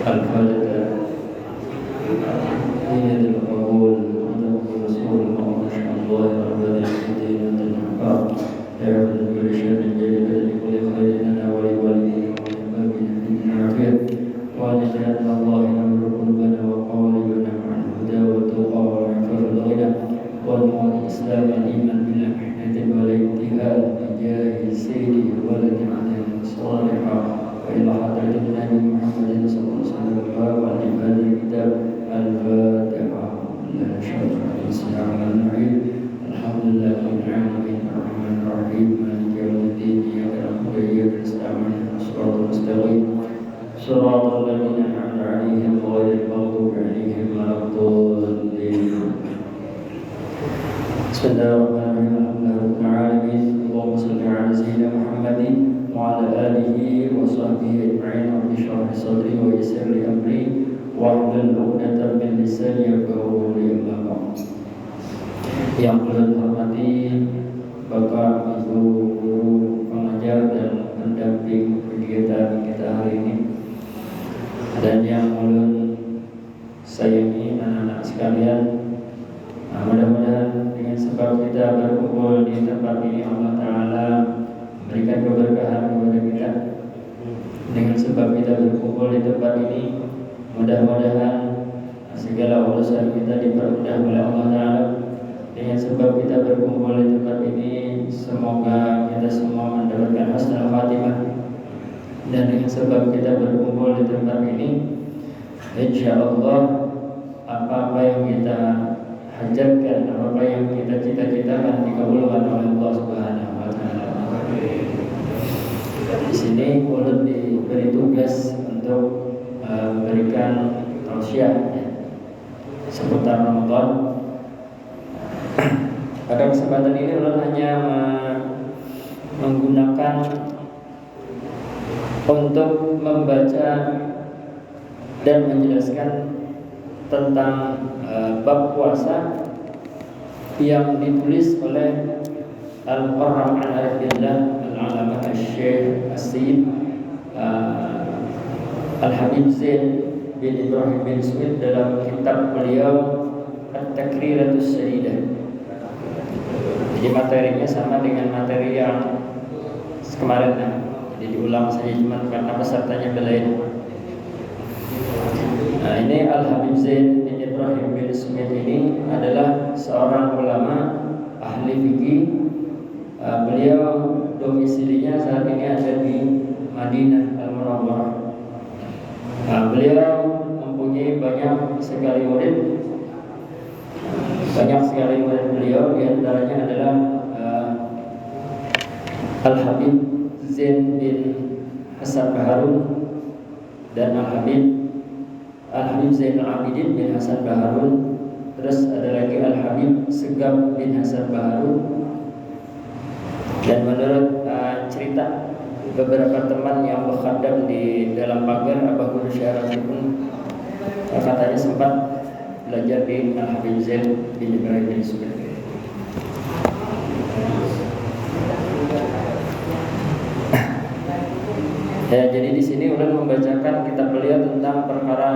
الفائدة هي القبول عند رسول الله ما شاء الله ربنا يهدينا للحق يعبد كل شيء جليل لكل خير لنا ولوالدينا ولأبائنا في العافية وأن يجعلنا الله ينور قلوبنا وقوالبنا مع الهدى والتقى والعفاف والغنى والنور الإسلام والإيمان بالمحنة والابتهال بجاه سيدي ولد عليه صالحا وإلى حضرة النبي محمد صلى الله عليه وسلم وألف هذا الكتاب الفاتحة لا شرط الإسلام والنعيم الحمد لله رب العالمين الرحمن الرحيم مالك يوم الدين إياك نعبد وإياك نستعين الصراط المستقيم صراط الذين أنعمت عليهم غير المغضوب عليهم ولا الضالين بسم الله الرحمن الرحيم الحمد لله رب العالمين اللهم صل على سيدنا محمد وعلى آله وصحبه أجمعين رب اشرح لي صدري ويسر لي أمري واحلل عقدة من لساني يفقهوا قولي أما بعد. Yang perlu dihormati Bapak, Ibu, guru, pengajar dan pendamping kegiatan kita hari ini, dan yang ulun sayangi anak-anak sekalian, mudah-mudahan dengan sebab kita berkumpul di tempat ini Allah Ta'ala berikan keberkahan kepada kita. Dengan sebab kita berkumpul di tempat ini, mudah-mudahan segala urusan kita dipermudah oleh Allah Ta'ala. Dengan sebab kita berkumpul di tempat ini, semoga kita semua mendapatkan husnul khatimah. Dan dengan sebab kita berkumpul di tempat ini, insyaallah apa-apa yang kita hajatkan, apa yang kita cita-citakan dikabulkan oleh Allah Subhanahu wa Ta'ala. Di sini ulun diberi tugas untuk memberikan tausiah seputar Ramadan. Pada kesempatan ini ulun hanya menggunakan untuk membaca dan menjelaskan tentang bab puasa yang ditulis oleh Al-Qarram Al-Arifillah Al-Alamah Al-Syekh As-Sayyid Al-Habib Zain bin Ibrahim bin Smith dalam kitab beliau At-Takriratus Sadidah. Jadi materinya sama dengan materi yang kemarin, jadi diulang saja cuma karena pesertanya belain. Nah, ini Al-Habib Zain bin Ibrahim bin Smith ini adalah seorang ulama ahli fikih. Beliau domisilinya saat ini ada di Madinah Al-Munawwarah. Beliau mempunyai banyak sekali murid. Beliau diantaranya adalah Al-Habib Zain bin Hasan Baharun dan Al-Habib Zain Al-Abidin bin Hasan Baharun. Terus ada lagi Al-Habib Segaf bin Hasan Baharun. Dan menurut cerita beberapa teman yang berkhadam di dalam pagar Abah Guru Syarah pun katanya sempat belajar di Al-Habib Zain bin Ibrahim bin Smith. Ya, jadi di sini ulun membacakan kitab beliau tentang perkara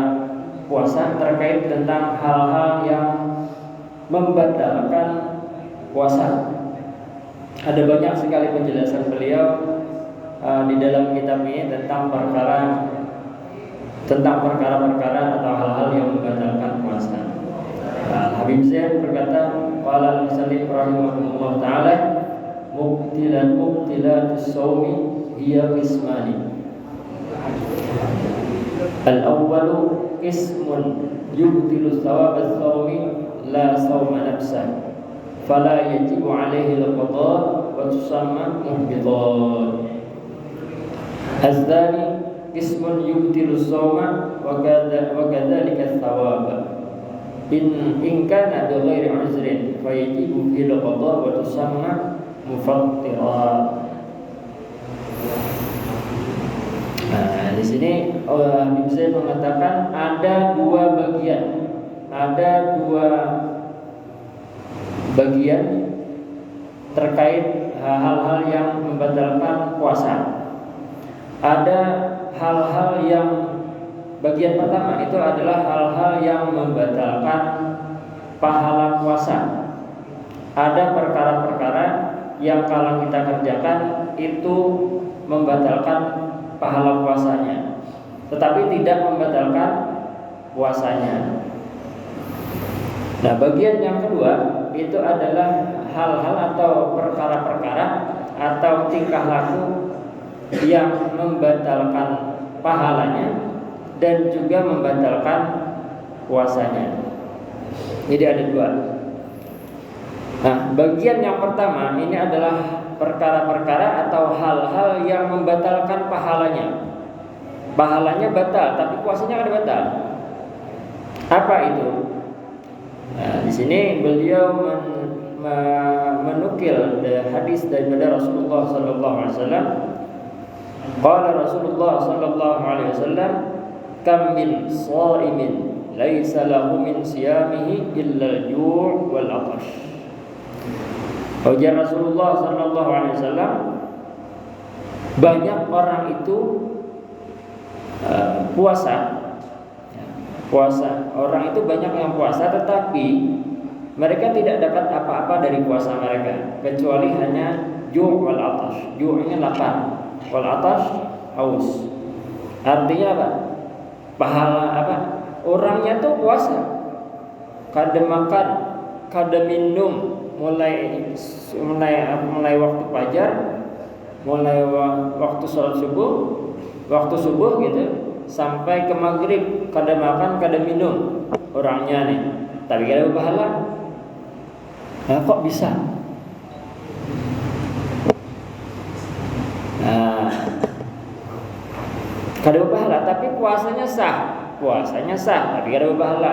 puasa, terkait tentang hal-hal yang membatalkan puasa. Ada banyak sekali penjelasan beliau di dalam kitab ini tentang perkara-perkara atau hal-hal yang membatalkan puasa. Habib Zain berkata, qala al-musannif rahimahullah ta'ala, mubtilatus shaumi hiya qismani. Al-awwalu qismun yubtilu thawab as-shaumi la shauma nafsah, fala yajibu alaihi al-qada wa tusamma muhbitan. Az-thani qismun yubtilu as-shauma wa kadzalika ath-thawab in kana bi ghairi uzrin fa yajibu fil qada wa tusamma mufattira. Nah, di sini Habib Zain mengatakan ada dua bagian terkait hal-hal yang membatalkan puasa. Ada hal-hal yang bagian pertama itu adalah hal-hal yang membatalkan pahala puasa. Ada perkara-perkara yang kalau kita kerjakan itu membatalkan pahala puasanya, tetapi tidak membatalkan puasanya. Nah, bagian yang kedua itu adalah hal-hal atau perkara-perkara atau tingkah laku yang membatalkan pahalanya dan juga membatalkan puasanya. Jadi ada dua. Nah, bagian yang pertama ini adalah perkara-perkara atau hal-hal yang membatalkan pahalanya. Pahalanya batal, tapi puasanya ada batal. Apa itu? Nah, di sini beliau menukil hadis daripada Rasulullah sallallahu alaihi wasallam. Qala Rasulullah sallallahu alaihi wasallam, "Kam min sha'imin laisa lahu min siyamihi illa al-ju' wal 'atash." Ujar Rasulullah sallallahu alaihi wasallam, banyak orang itu puasa. Orang itu banyak yang puasa, tetapi mereka tidak dapat apa-apa dari puasa mereka kecuali hanya ju' wal 'atash. Ju'-nya lapar, wal 'atash haus. Artinya apa? Pahala apa? Orangnya tuh puasa, kadang makan, kadang minum, mulai waktu fajar, mulai waktu sholat subuh gitu, sampai ke maghrib, kadang makan, kadang minum orangnya nih, tapi gak ada pahala. Nah, kok bisa? Nah, kada pahala, tapi puasanya sah, tapi gak ada pahala.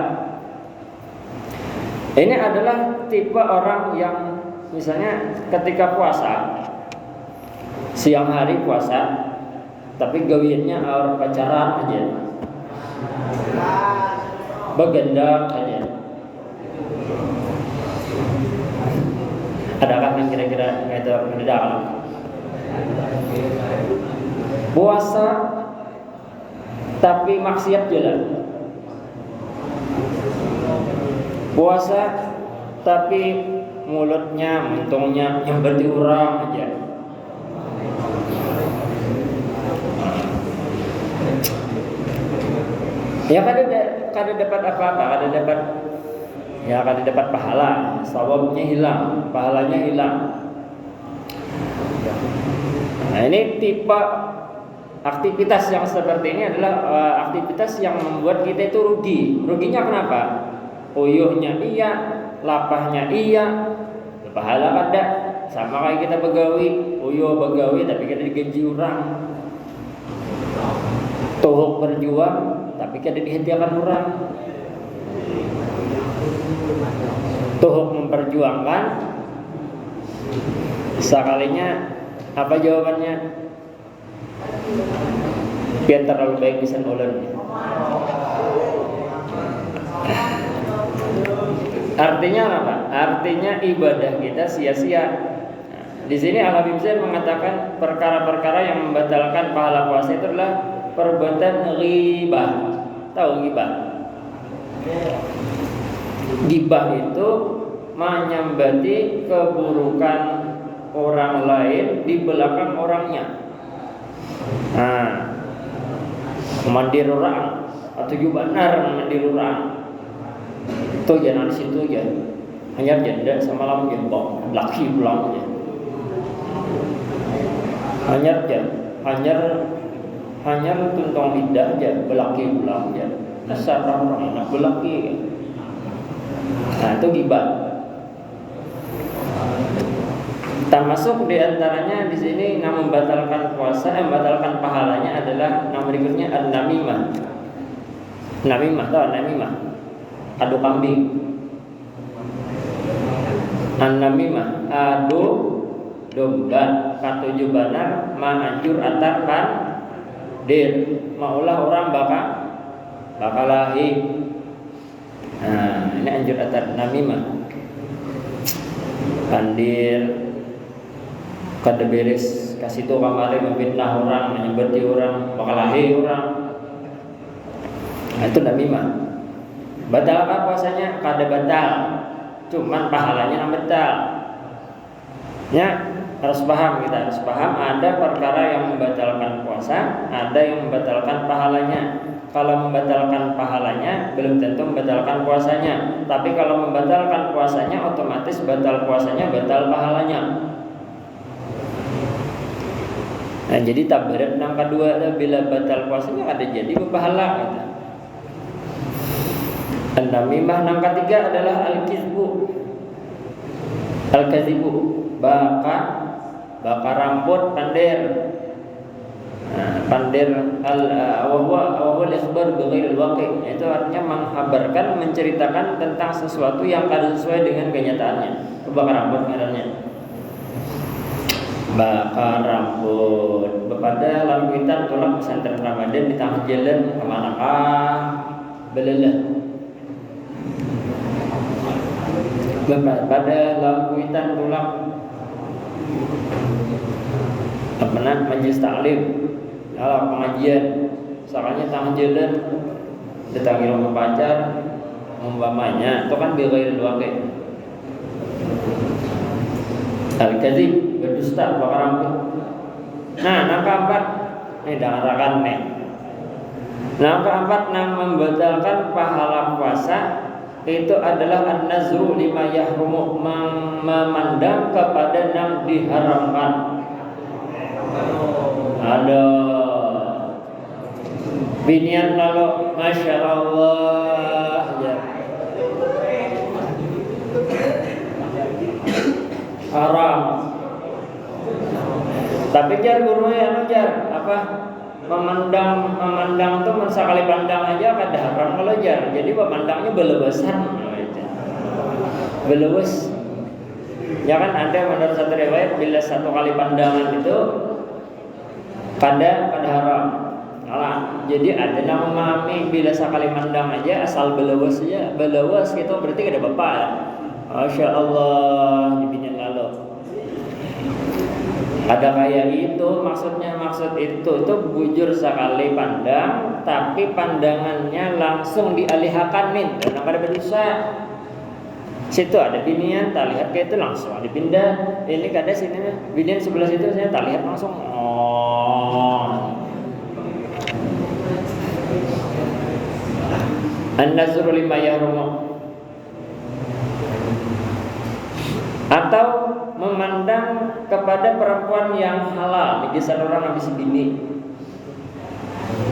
Ini adalah tipe orang yang misalnya ketika puasa, siang hari puasa, tapi gawiannya orang pacaran aja, begendak aja. Adakah yang kira-kira itu mendadak? Puasa tapi maksiat jalan. Puasa tapi mulutnya, muntungnya nyambati orang aja. Ya kada dapat apa-apa, kada dapat pahala, sawabnya hilang, pahalanya hilang. Nah, ini tipe aktivitas yang seperti ini adalah aktivitas yang membuat kita itu rugi. Ruginya kenapa? Uyuhnya iya, lapahnya iya, pahala kada. Sama kayak kita begawi, uyuh begawi tapi kita digaji orang. Tuhuk berjuang tapi kada dihentikan orang. Tuhuk memperjuangkan, sekalinya apa jawabannya? Biar terlalu baik bisa ulen. Artinya apa? Artinya ibadah kita sia-sia. Di sini Al-Habib Zain mengatakan perkara-perkara yang membatalkan pahala puasa itu adalah perbuatan ghibah. Tahu ghibah? Ghibah itu menyambati keburukan orang lain di belakang orangnya. Nah, mandir orang atau juga benar mandir orang. Itu jangan di situ ya. Hanya janda sama lam jembok, laki pulang aja. Hanya tuntong lidah aja, belaki pulang aja. Dasar orang nak belaki. Nah, itu ghibah. Termasuk di antaranya di sini yang membatalkan puasa, membatalkan pahalanya adalah nama berikutnya an-namimah. Namimah, tahu namimah? Adu kambing. An-namimah, adu domba, katuju banar, manjur atar pandir. Maulah orang bakalahi. Nah, ini anjur atar namimah. Pandir kada beres kasih tuh kamari memfitnah orang, menyebati orang, bakalahi orang. Nah, itu namimah. Batal apa puasanya? Kada batal, cuman pahalanya yang batal. Ya, harus paham, kita harus paham ada perkara yang membatalkan puasa, ada yang membatalkan pahalanya. Kalau membatalkan pahalanya belum tentu membatalkan puasanya. Tapi kalau membatalkan puasanya otomatis batal puasanya, batal pahalanya. Nah, jadi tabarat yang kedua bila batal puasanya ada jadi berpahala gitu. An-namimah yang ketiga adalah al-kizbu. Al-kazibu, baka rambut pandir. Nah, pandir al-wahwa ikhbar bighairil waqi', itu artinya menghabarkan, menceritakan tentang sesuatu yang kada sesuai dengan kenyataannya. Baka rambut ngarannya. Bakar rambut bepada lampitan tulang pesantren Ramadan di tengah jalan kemanakah belelah. Bepada lampitan tulang pernah majelis taklim dalam pengajian, soalnya tengah jalan ditangi rumah pacar umpamanya, itu kan bighairil waqi'. Al-kadzib, berdusta, bakar rambut. Nah, yang keempat, ini dengarkan nih. Yang keempat yang membatalkan pahala puasa itu adalah an-nazru lima yahrumu, memandang kepada yang diharamkan. Ada binian lalu, masya Allah ya. Haram. Tapi jar gurunya jar apa? Memandang tuh sekali pandang aja kada haram kalau jar. Jadi memandangnya belewesan. Belewes. Ya kan ada menurut satu riwayat bila satu kali pandangan itu kada haram. Jadi ada yang memahami bila sekali pandang aja asal belewes aja, belewes gitu berarti kada apa-apa. Masya Allah dibinin lalu. Ada kayak itu maksudnya, maksud itu bujur sekali pandang, tapi pandangannya langsung dialihkan min, dan ada berdosa. Situ ada binian, tak lihat kayak itu langsung dipindah. Ini kada sini binian sebelah situ saya tak lihat langsung. An-nazru lima yahrumu, atau memandang kepada perempuan yang halal, biasa orang habis bini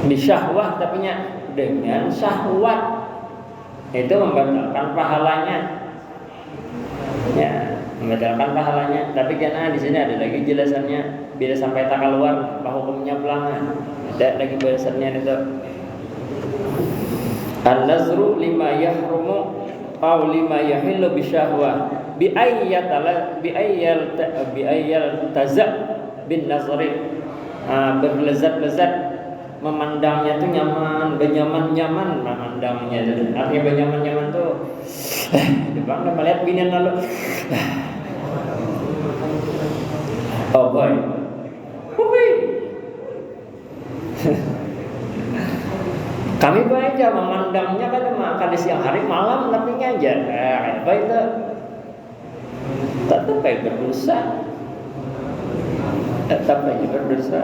bisyahwah, tapi dengan syahwat itu membatalkan pahalanya. Ya, membatalkan pahalanya. Tapi karena di sini ada lagi jelasannya bila sampai tak keluar hukumnya pelangan. Ada lagi bahasannya itu. An-nazru lima yahrumu aw lima yahillu bisyahwah bi ayyal tazab bin nazri, berlezat-lezat memandangnya tuh nyaman, benyaman-nyaman memandangnya itu. Artinya benyaman-nyaman tuh bang udah melihat binian lalu oh boy kami aja memandangnya kan makan di siang hari malam tapi ngajar apa itu tetap kayak berdosa, tetap aja berdosa.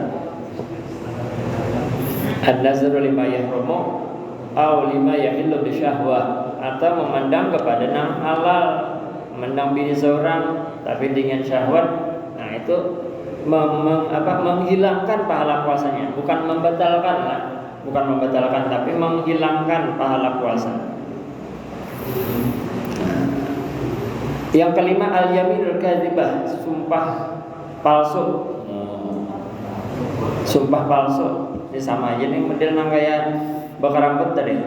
An-nazru lima yahrumu aw lima yahillu bisyahwah, atau memandang kepada yang halal, memandang bini seorang tapi dengan syahwat. Nah itu menghilangkan pahala puasanya, bukan membatalkan lah. Bukan membatalkan, tapi menghilangkan pahala puasa. Yang kelima al-yaminul kadzibah, sumpah palsu. Sumpah palsu. Ini sama aja nih model nang kayak bakar rambut tadi.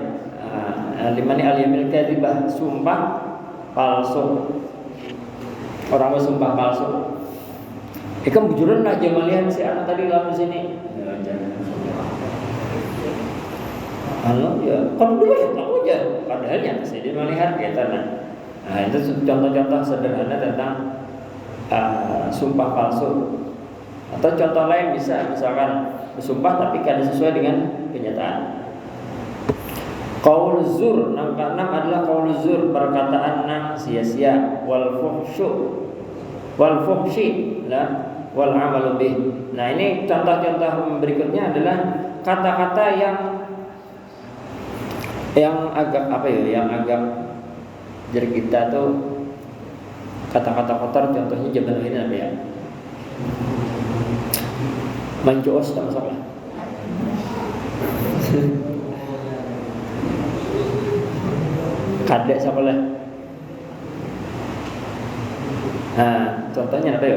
Lima ini al-yaminul kadzibah, sumpah palsu. Orang bersumpah palsu. Ikan bujuran aja melihat si anak tadi lalu sini. Ya, kalau dulu ya tahu aja, padahal nyata saya dia melihat kita. Nah itu contoh-contoh sederhana tentang sumpah palsu. Atau contoh lain bisa, misalkan bersumpah tapi tidak sesuai dengan kenyataan. Qaul zur, yang keenam adalah qaul zur, perkataan yang sia-sia. Wal fuhshi lah, wal amalu bih. Nah, ini contoh-contoh berikutnya adalah kata-kata yang agak apa ya, yang agak jadi kita tuh kata-kata kotor. Contohnya zaman ini apa ya? Manjoos tak masalah. Kadek siapa lah? Nah, contohnya apa ya?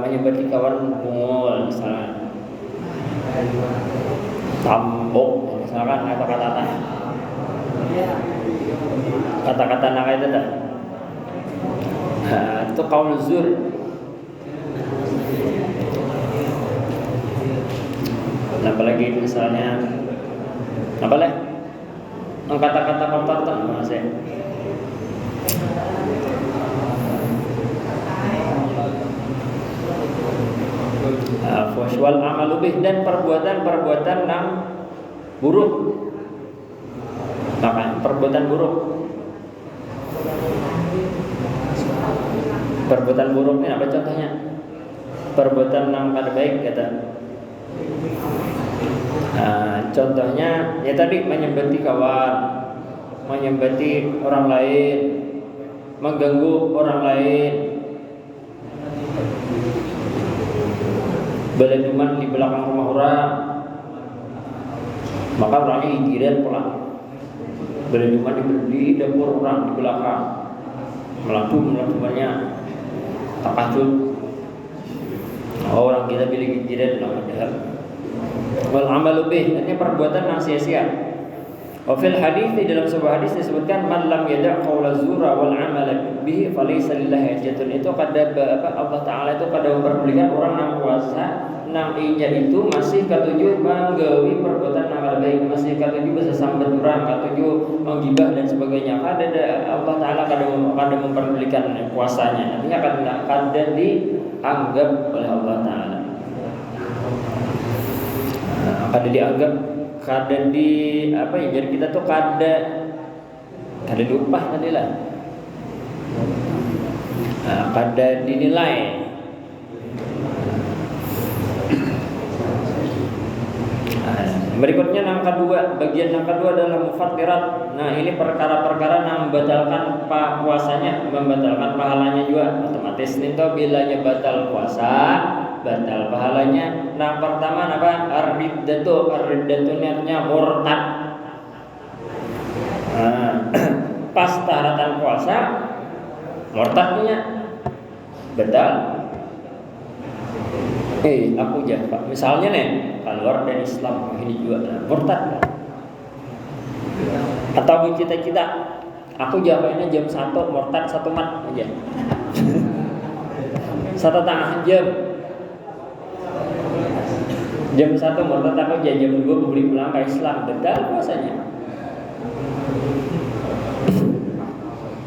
Menyebut kawan bungul misalnya, tambok misalkan, kata-kata naga itu dah. Nah, itu qaul zur. Apalagi misalnya apa lah? Kata-kata kotor tuh masih. Wal amalu bih, dan perbuatan-perbuatan yang buruk. Maka perbuatan buruk. Perbuatan buruk ini apa contohnya? Perbuatan yang kada baik kata. Contohnya ya tadi menyembati kawan, menyembati orang lain, mengganggu orang lain, beleduman di belakang rumah orang, maka orangnya ijiran pulang. Beleduman di dapur orang di belakang, melakukannya takajub. Orang kita pilih ijiran lah padahal. Wal amalu bih, ini perbuatan yang sia-sia. Wa fil hadis, di dalam sebuah hadis disebutkan man lam yada' qaula zura wal amala bihi falaysa lillahi hajatun. Itu kada Allah Taala itu kada memperdulikan orang yang puasa nang inya itu masih katuju manggawi perbuatan yang baik, masih katuju bisa sambat orang, katuju menggibah dan sebagainya. Kada Allah Taala kada memperdulikan puasanya. Artinya kada dianggap oleh Allah Taala. Kada dianggap, kada di apa ya, jadi kita tuh kada diupah tadi lah, kada dinilai. Berikutnya yang kedua, bagian yang kedua adalah mufattirat. Nah, ini perkara-perkara yang membatalkan puasanya, membatalkan pahalanya juga. Otomatis nih toh bilanya batal puasa, batal pahalanya. Nah, pertama apa? Ar-riddatu artinya murtad. Nah, pas taratan puasa murtadnya batal. Aku Pak. Misalnya nih, keluar dari Islam, ini juga murtad. Atau cita-cita, aku jawabnya jam 1 murtad 1 mat aja. 1,5 jam. Jam 1 murtad, aku jam 2 beli pulang ke Islam, batal puasanya.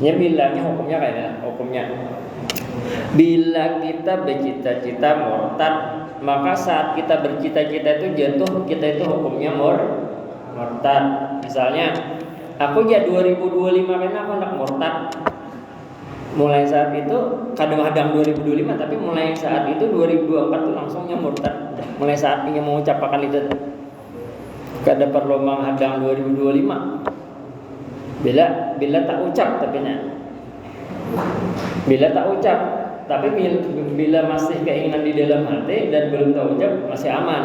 Ya bilangnya hukumnya kayak hukumnya. Bila kita bercita-cita murtad, maka saat kita bercita-cita itu jatuh, kita itu hukumnya murtad. Misalnya, aku ya 2025 karena aku anak murtad. Mulai saat itu, kadang-kadang 2025, tapi mulai saat itu 2024 tuh langsungnya murtad. Mulai saat ini mengucapkan itu, kada perlu menghadang 2025. Bila tak ucap tapi bila tak ucap, tapi bila masih keinginan di dalam hati dan belum tak ucap, masih aman.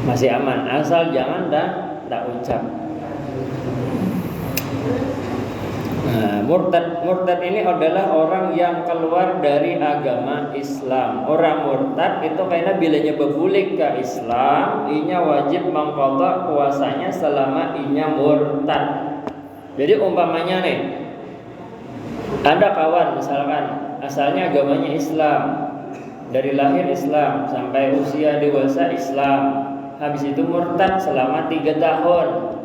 Masih aman, asal jangan tak ucap. Nah, murtad ini adalah orang yang keluar dari agama Islam. Orang murtad itu karena bilanya berbulik ke Islam, inya wajib mengqadha puasanya selama inya murtad. Jadi umpamanya nih, ada kawan misalkan asalnya agamanya Islam, dari lahir Islam sampai usia dewasa Islam, habis itu murtad selama 3 tahun.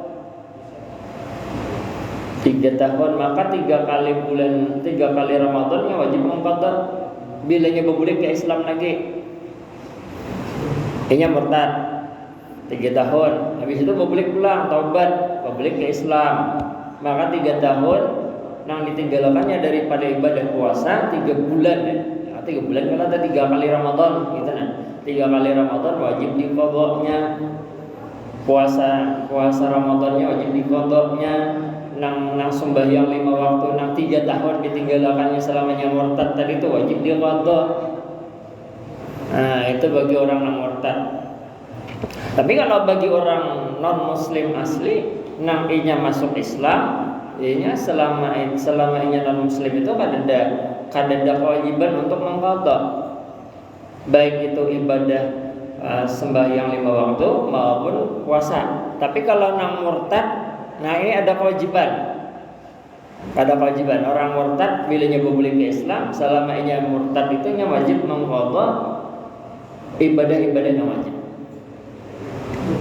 3 tahun, maka 3 kali bulan, 3 kali Ramadannya wajib mengqadha. Bilanya berbulik ke Islam lagi, inya murtad. 3 tahun. Habis itu balik pulang, taubat, balik ke Islam. Maka 3 tahun nang ditinggalkannya daripada ibadah puasa 3 bulan ya. 3 bulan kan ada 3 kali Ramadan gitu nah. 3 kali Ramadan wajib diqadhanya. Puasa Ramadannya wajib diqadhanya. Nang sembahyang 5 waktu nang 3 tahun ditinggalkannya selamanya murtad tadi itu wajib diqadha. Nah, itu bagi orang yang murtad. Tapi kalau bagi orang non muslim asli nang inya masuk Islam, inya selama inya non muslim itu kan ada kewajiban untuk mengqadha. Baik itu ibadah sembahyang 5 waktu maupun puasa. Tapi kalau nang murtad, nah ini ada kewajiban. Ada kewajiban orang murtad bila balik ke Islam, selama inya murtad itu nya wajib mengqadha ibadah-ibadah yang wajib.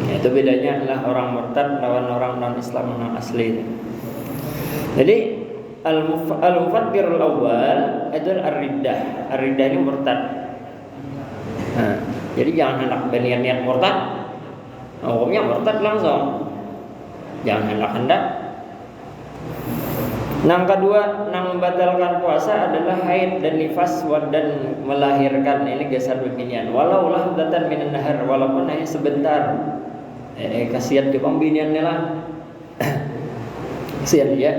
Itu bedanya adalah orang murtad lawan orang non-Islam non asli. Jadi al-mufakkirul awal itu ar-riddah. Ar-riddah ini murtad. Nah, jadi jangan hendak berniat murtad. Hukumnya murtad langsung. Jangan hendak. Yang kedua, yang membatalkan puasa adalah haid dan nifas dan melahirkan. Ini geser beginian. Walau lahdatan minan nahar, walaupun hanya sebentar. Kasihan ke pembiniannya lah. Kasihan ya.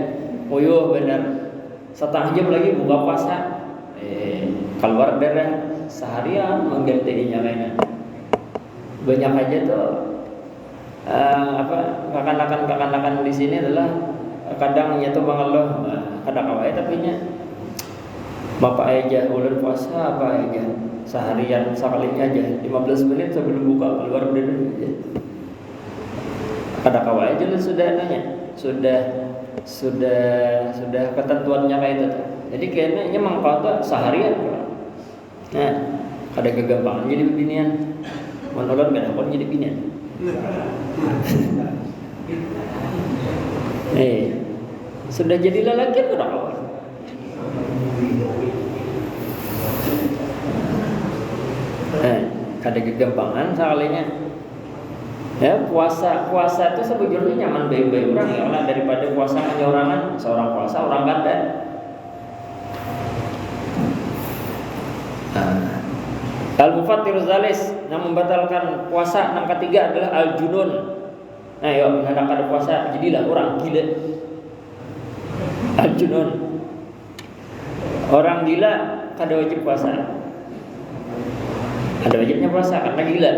Uyuh benar. Setengah jam lagi buka puasa. Keluar darah seharian menggantinya kayaknya. Banyak aja tuh kakan-kakan di sini adalah kadang nyatu mengeluh kadang awalnya tapi nya bapak aja ulun puasa apa aja seharian sekalinya aja 15 menit sebelum buka keluar darah aja. Kadang awalnya aja sudah nanya sudah ketentuannya kayak itu tuh. Jadi kayaknya mengqadha seharian. Nah, ada kegampangan jadi beginian. Menolak enggak dapat jadi beginian. Sudah jadi lelaki udah kawan. Ada kegampangan sekalinya. Ya, puasa itu sebetulnya nyaman baik-baik orang ya lah daripada puasa menyorangan seorang puasa orang kanda. Al-mufattir zalis yang membatalkan puasa yang ketiga adalah al-junun. Nah, yuk hendak ada puasa jadilah orang gila. Al-junun. Orang gila kada wajib puasa. Ada wajibnya puasa karena gila.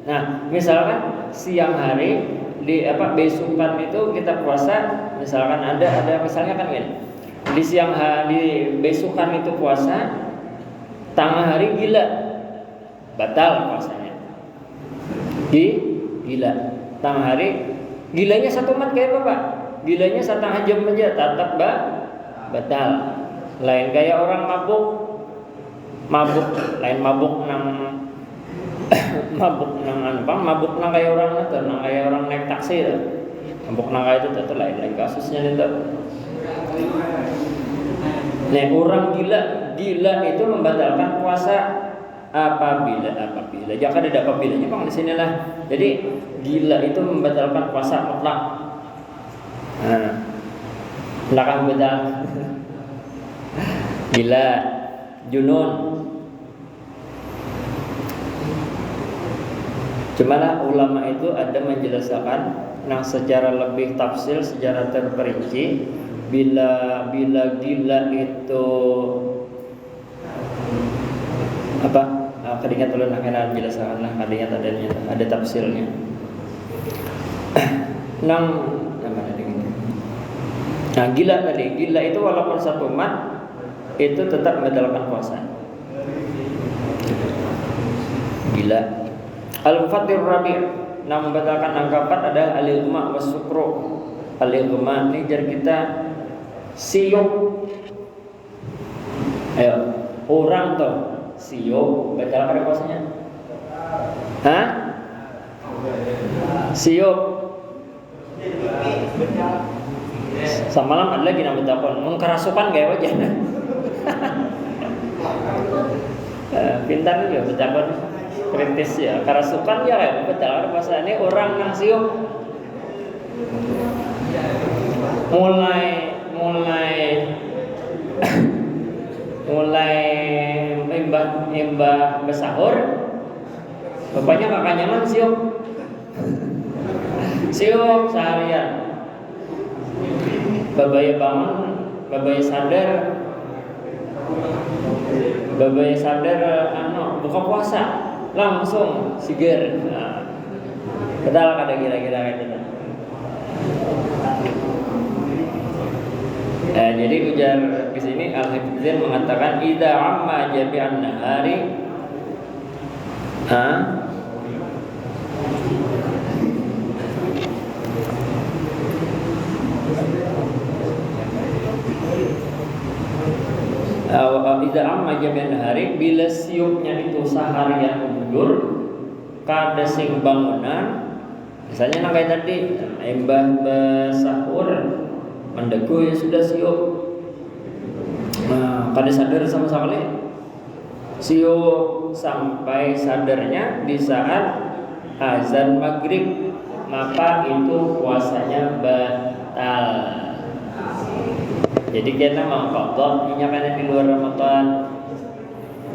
Nah, misalkan siang hari besokan itu kita puasa, misalkan ada misalnya kan gini. Di siang hari besokan itu puasa, tengah hari gila. Batal puasanya. Gila. Tengah hari gilanya 1 mat kayak Bapak. Gilanya setengah jam aja tetap batal. Lain kayak orang mabuk, lain mabuk nang mabuk nang kayak orang itu, nang kayak orang naik taksi itu. Mabuk nang kayak itu lain kasusnya itu. Nah, orang gila itu membatalkan puasa apabila jangan ada apabilanya Bang di sinilah. Jadi gila itu membatalkan puasa mutlak. Nah, belakang betul. Gila, junun. Cumalah ulama itu ada menjelaskan yang secara lebih tafsil, secara terperinci bila gila itu kadingat ulun akan menjelaskan lah kadingat ada tafsirnya. Nah, gila itu walaupun 1 mat itu tetap membatalkan puasa. Gila. Al-mufattir rabi' yang membatalkan yang keempat adalah al-ilma was sukru. Al-ilma ini jar kita siup. Ayo, orang tuh siup batal pada puasanya. Hah? Siup. Samalam ada lagi nama takon, mengkerasukan gaya wajah. Pintar juga bertakon. kritis ya. Kerasukan ya kayak betul bahasa ini orang nang siup mulai imbah besahur, bapaknya kakaknya man siup seharian. Babaya bangun, babaya sadar buka puasa langsung siger. Nah, betul kada kira-kira kayak gitu. Jadi ujar di sini Al-Hifdzin mengatakan idza amma jami'an nahari idza amma jami'an nahari, bila siupnya itu seharian gugur kada sing bangunan misalnya nang kayak tadi embah besahur mendeku ya sudah siup. Nah, kada sadar sama sekali. Siup sampai sadarnya di saat azan maghrib, maka itu puasanya batal. Jadi kita mengqadha minyak di luar Ramadan.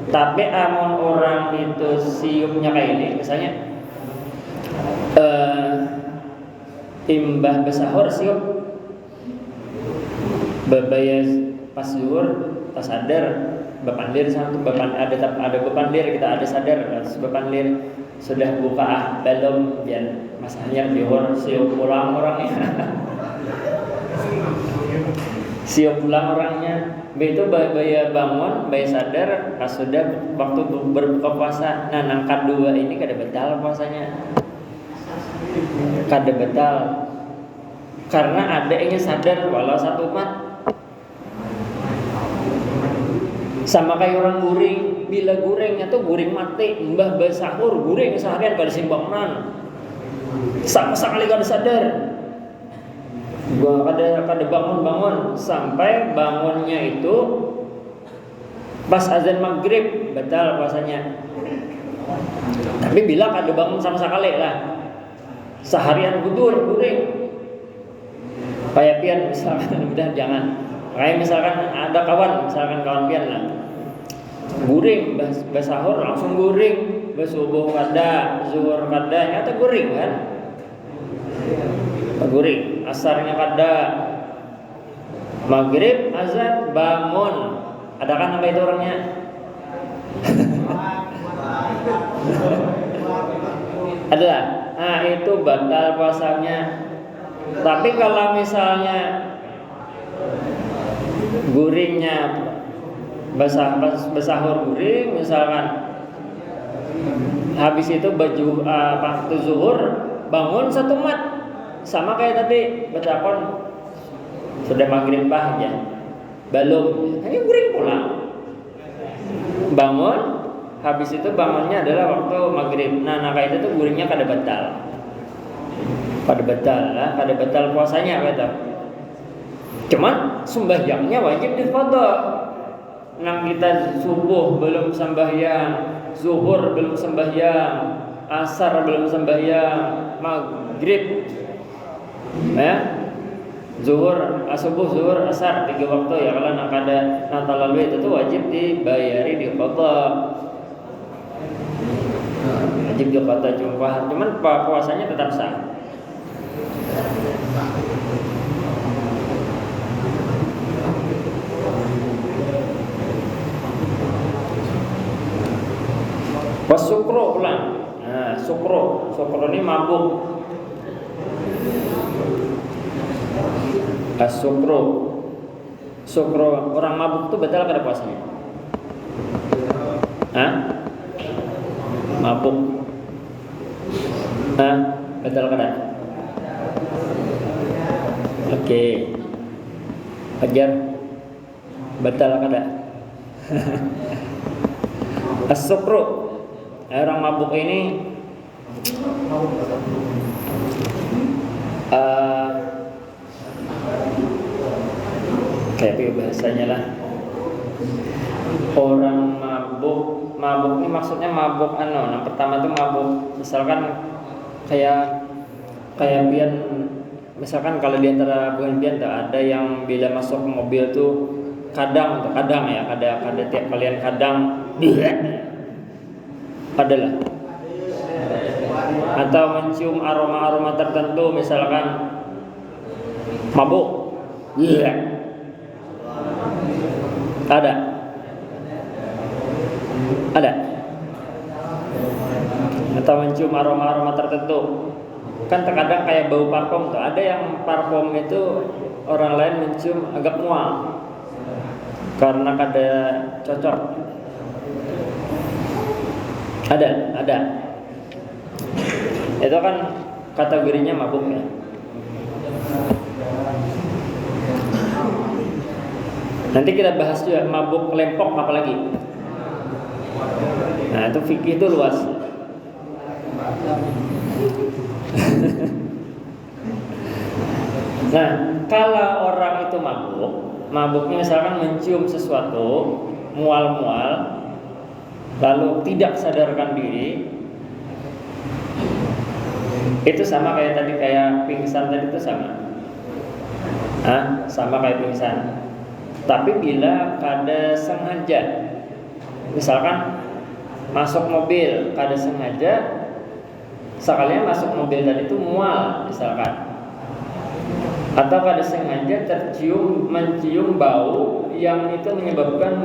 Tapi amun orang itu siupnya kayak ini, misalnya imbah besahur siup babaya pas zuhur pas sadar bepandir ada bepandir kita ada sadar bepandir sudah buka belum biar masanya zuhur siup pulang orangnya siup pulang orangnya begitu babaya bangun babaya sadar pas sudah waktu berbuka puasa. Nah nang kedua ini kada batal puasanya, kada batal karena adanya sadar walau satu mat. Sama kayak orang guring, bila guringnya tuh guring mati, mbah besahur guring seharian kada simbangan, sama sekali kada sadar, kada bangun sampai bangunnya itu pas azan maghrib batal puasanya. Tapi bila kada bangun sama sekali lah, seharian guring, kayak pian misalkan udah jangan. Kayak misalkan ada kawan pian lah guring, besahur langsung guring, besubuh kada, zuhur kada, nyata guring kan, guring, asarnya kada, maghrib azan bangun, ada kan apa itu orangnya? Adalah, nah itu batal puasanya. Tapi kalau misalnya guringnya besahur guring misalkan habis itu waktu zuhur bangun satu mat sama kayak tadi betapon sudah maghrib ya belum hanya guring pulang bangun habis itu bangunnya adalah waktu maghrib. Nah kayak itu tuh guringnya kada batal puasanya gitu. Cuman sembahyangnya wajib diqadha. Nang kita subuh belum sembahyang, zuhur belum sembahyang, asar belum sembahyang, maghrib zuhur, zuhur, asar 3 waktu ya. Kalau nak ada nata lalu itu tuh wajib dibayari diqadha. Wajib diqadha cuman puasanya tetap sah. Wasukro ulang. Nah, sukro ini mabuk. Sukro orang mabuk tuh batal kada puasanya? Mabuk. Batal kada? Oke. Ajar batal kada? As-sukru orang mabuk ini kayak bahasanya lah, orang Mabuk ini maksudnya mabuk yang pertama tuh mabuk misalkan kayak pian, misalkan kalau di antara bukan pian tuh ada yang bila masuk mobil tuh kadang ya, ada tiap kalian kadang adalah, atau mencium aroma tertentu misalkan mabuk ada atau mencium aroma tertentu kan terkadang kayak bau parfum tuh, ada yang parfum itu orang lain mencium agak mual karena kada cocok, ada itu kan kategorinya mabuk ya. Nanti kita bahas juga mabuk lempok apalagi. Nah itu fikih itu luas. Nah kalau orang itu mabuknya misalkan mencium sesuatu mual-mual lalu tidak sadarkan diri, itu sama kayak tadi, kayak pingsan tadi itu sama kayak pingsan. Tapi bila kada sengaja, misalkan masuk mobil kada sengaja, sekalian masuk mobil tadi itu mual misalkan, atau kada sengaja mencium bau yang itu menyebabkan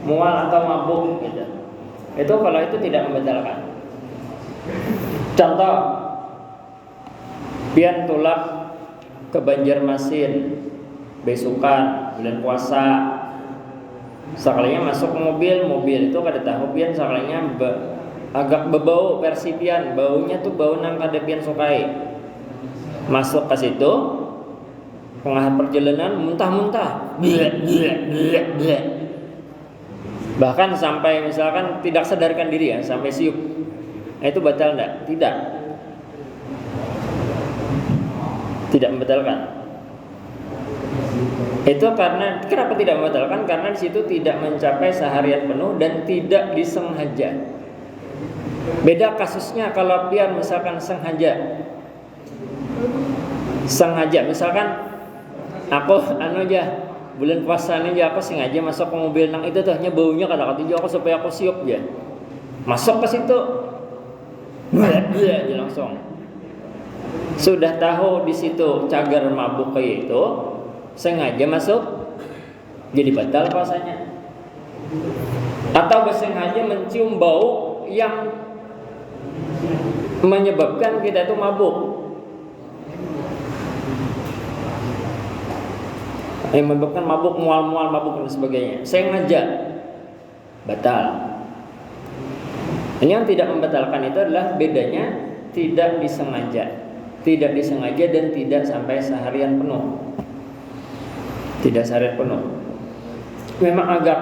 mual atau mabuk gitu. Itu kalau itu tidak membatalkan. Contoh, pian tulak ke Banjarmasin besukan bulan puasa, sekalinya masuk mobil itu kada tahu pian sekalinya agak bebau versi pian, baunya tuh bau nang kada pian sukai. Masuk ke situ tengah perjalanan muntah-muntah, bahkan sampai misalkan tidak sadarkan diri ya, sampai siup. Itu batal enggak? Tidak membatalkan. Itu karena kenapa tidak membatalkan? Karena di situ tidak mencapai seharian penuh dan tidak disengaja. Beda kasusnya kalau pian misalkan sengaja, misalkan aku aja bulan puasa ini aku sengaja masuk ke mobil nang itu tuh baunya kadang-kadang aku supaya aku siup ya. Masuk ke situ, aja langsung. Sudah tahu di situ cagar mabuk kayak itu, sengaja masuk, jadi batal puasanya. Atau bersengaja mencium bau yang menyebabkan kita itu mabuk, yang menyebabkan mabuk, mual-mual, mabuk dan sebagainya, sengaja batal. Ini yang tidak membatalkan itu adalah bedanya tidak disengaja dan tidak sampai seharian penuh. Tidak seharian penuh. Memang agak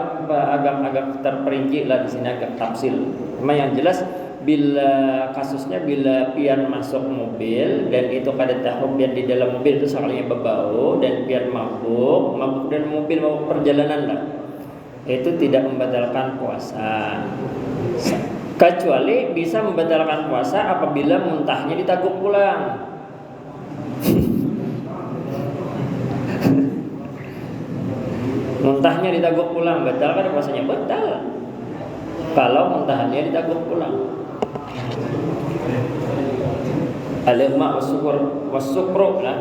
terperinci lah di sini, agak tafsil. Cuma yang jelas bila kasusnya bila pian masuk mobil dan itu kada tahu pian di dalam mobil itu sekalinya berbau dan pian mabuk dan mobil mabuk perjalanan lah, itu tidak membatalkan puasa. Kecuali bisa membatalkan puasa apabila muntahnya ditaguk pulang. Muntahnya ditaguk pulang, batal kan puasanya? Batal. Kalau muntahannya ditaguk pulang. Al-ma was-sukru lah.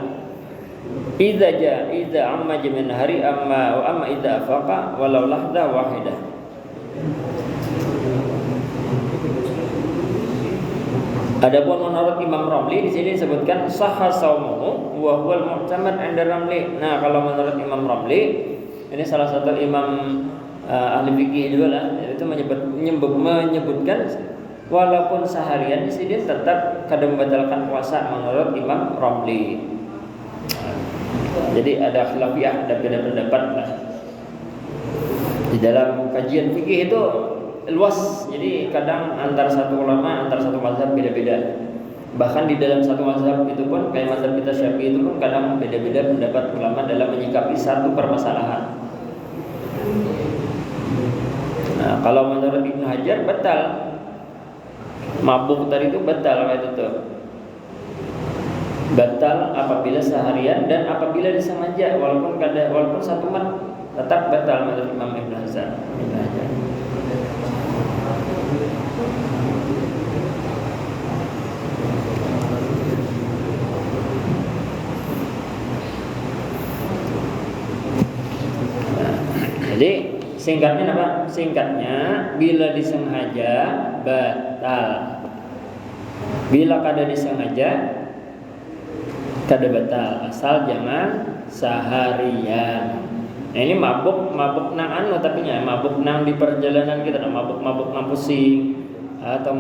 Idza amma min hari amma idza afaqa walau lahdah wahidah. Adapun menurut Imam Ramli di sini disebutkan sahha shaumuhu wa huwal mu'tamad 'inda Ramli. Nah, kalau menurut Imam Ramli, ini salah satu imam ahli fikih juga lah, itu menyebutkan walaupun seharian di sini tetap kada membatalkan puasa menurut Imam Ramli. Jadi ada khilafiyah, ada beda pendapat lah. Di dalam kajian fikih itu luas, jadi kadang antara satu ulama, antara satu mazhab beda-beda. Bahkan di dalam satu mazhab itu pun, kayak mazhab kita Syafi'i itu pun kadang beda-beda pendapat ulama dalam menyikapi satu permasalahan. Nah, kalau menurut Ibnu Hajar batal. Mabuk tadi itu batal kayak itu. Batal apabila seharian dan apabila disengaja, walaupun satu mat tetap batal menurut Imam Ibnu Hajar. Jadi singkatnya apa? Singkatnya bila disengaja batal. Bila kada disengaja kada batal, asal jangan seharian. Nah, ini mabuk nang anu tapi mabuk nang di perjalanan kita, mabuk nang pusing atau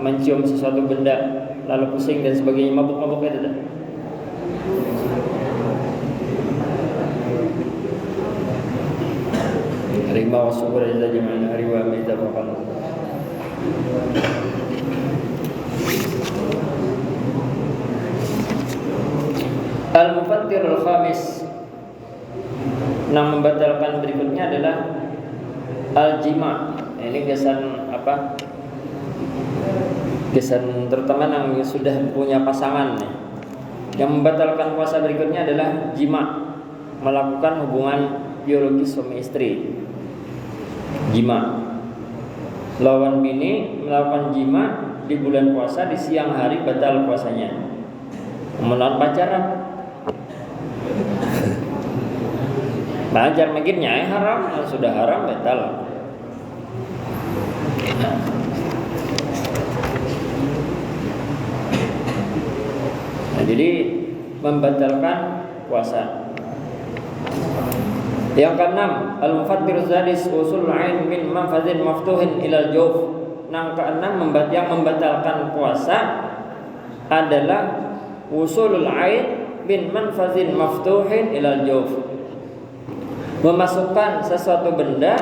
mencium sesuatu benda lalu pusing dan sebagainya, mabuk itu dah. Terima syukur saja jemaah hari wa minta maaf. Al-mufattirul khamis, yang membatalkan berikutnya adalah al-jima. Ini kesan apa? Kesan terutama yang sudah punya pasangan. Yang membatalkan puasa berikutnya adalah jima, melakukan hubungan biologis suami istri. Jima, lawan bini melakukan jima di bulan puasa di siang hari batal puasanya. Melawan pacaran, pacar makirnya haram, sudah haram batal. Nah, jadi membatalkan puasa. Yang keenam, al-mufattir zadis usul ain min manfazin maftuhin ilal jawf. Yang keenam yang membatalkan puasa adalah usulul ain min manfazin maftuhin ilal jawf. Memasukkan sesuatu benda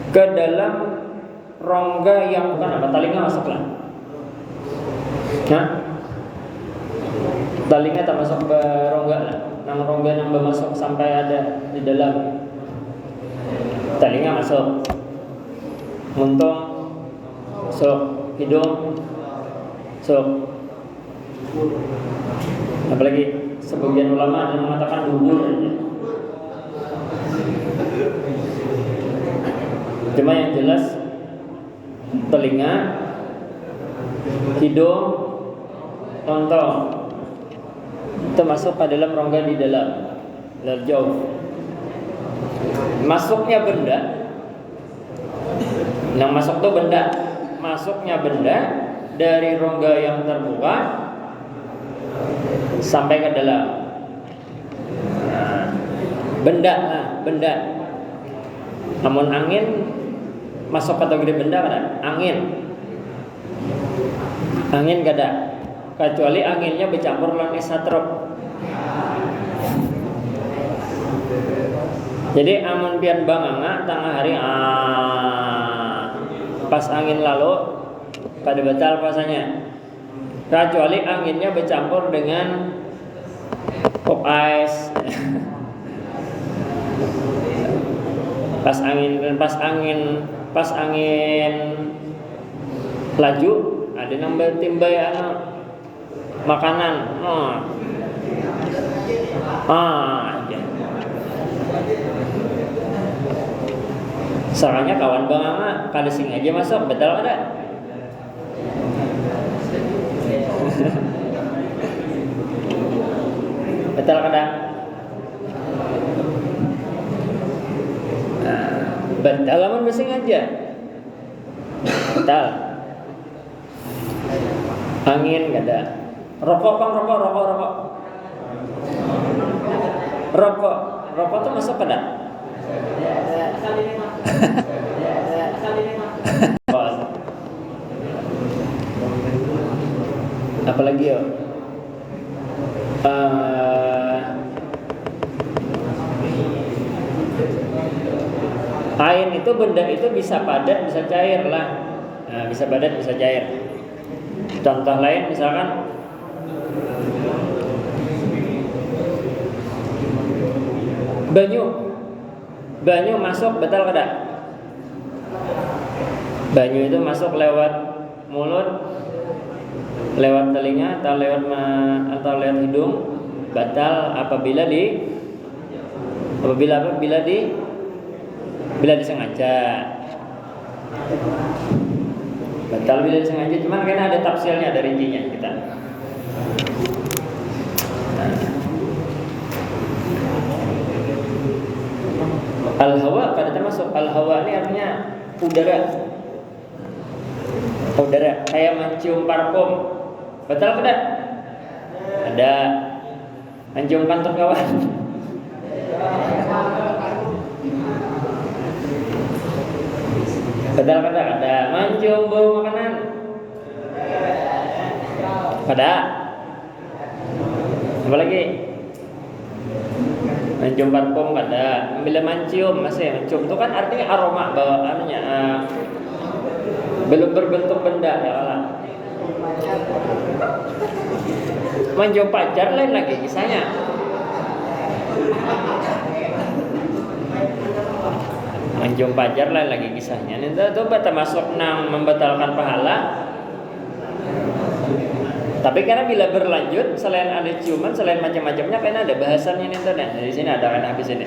ke dalam rongga yang bukan apa, talinga masuklah. Nah, talinga tak masuk ke rongga lah. Nang rongga yang bermasuk sampai ada di dalam, talinga masuk, muntung masuk, hidung masuk. Apalagi sebagian ulama ada yang mengatakan dubur aja. Cuma yang jelas telinga, hidung, montong itu masuk ke dalam rongga di dalam jauh. Masuknya benda, yang masuk itu benda, masuknya benda dari rongga yang terbuka sampai ke dalam. Benda. Namun angin masuk kategori benda kada? Angin kada, kecuali anginnya bercampur dengan isotrop. Jadi amun pian banganga tengah hari pas angin lalu kada batal puasanya, kecuali anginnya bercampur dengan pop ice. Pas angin laju ada yang bertimbai makanan. Soalnya kawan banganga kada sing aja masuk betul ada. Betul kada? Betul aman basing aja. Betul. Angin kada. Rokok. Rokok tuh masuk kada? Apalagi ya? Air itu benda itu bisa padat, bisa cair lah. Nah, bisa padat, bisa cair. Contoh lain misalkan banyu banyu masuk batal kada? Banyu itu masuk lewat mulut, lewat telinga atau lewat hidung, batal apabila disengaja. Batal bila disengaja, cuman kan ada tafsirnya, ada rincinya kita. Al-hawa kada termasuk. Al-hawa ini artinya udara, kayak mencium parfum. Batal kada? Ada. Mencium kantor kawan. Batal kada? Ada. Mencium bau makanan. Kada. Apa lagi? Mencium parfum kada. Bila mencium itu kan artinya aroma bawaannya. Belum berbentuk benda ya Allah. Mencium pacar lain lagi kisahnya. Mencium pacar lain lagi kisahnya. Itu termasuk nang membatalkan pahala. Tapi karena bila berlanjut, selain ada ciuman, selain macam-macamnya, karena ada bahasannya nih tuh. Nah, di sini ada kan habis ini.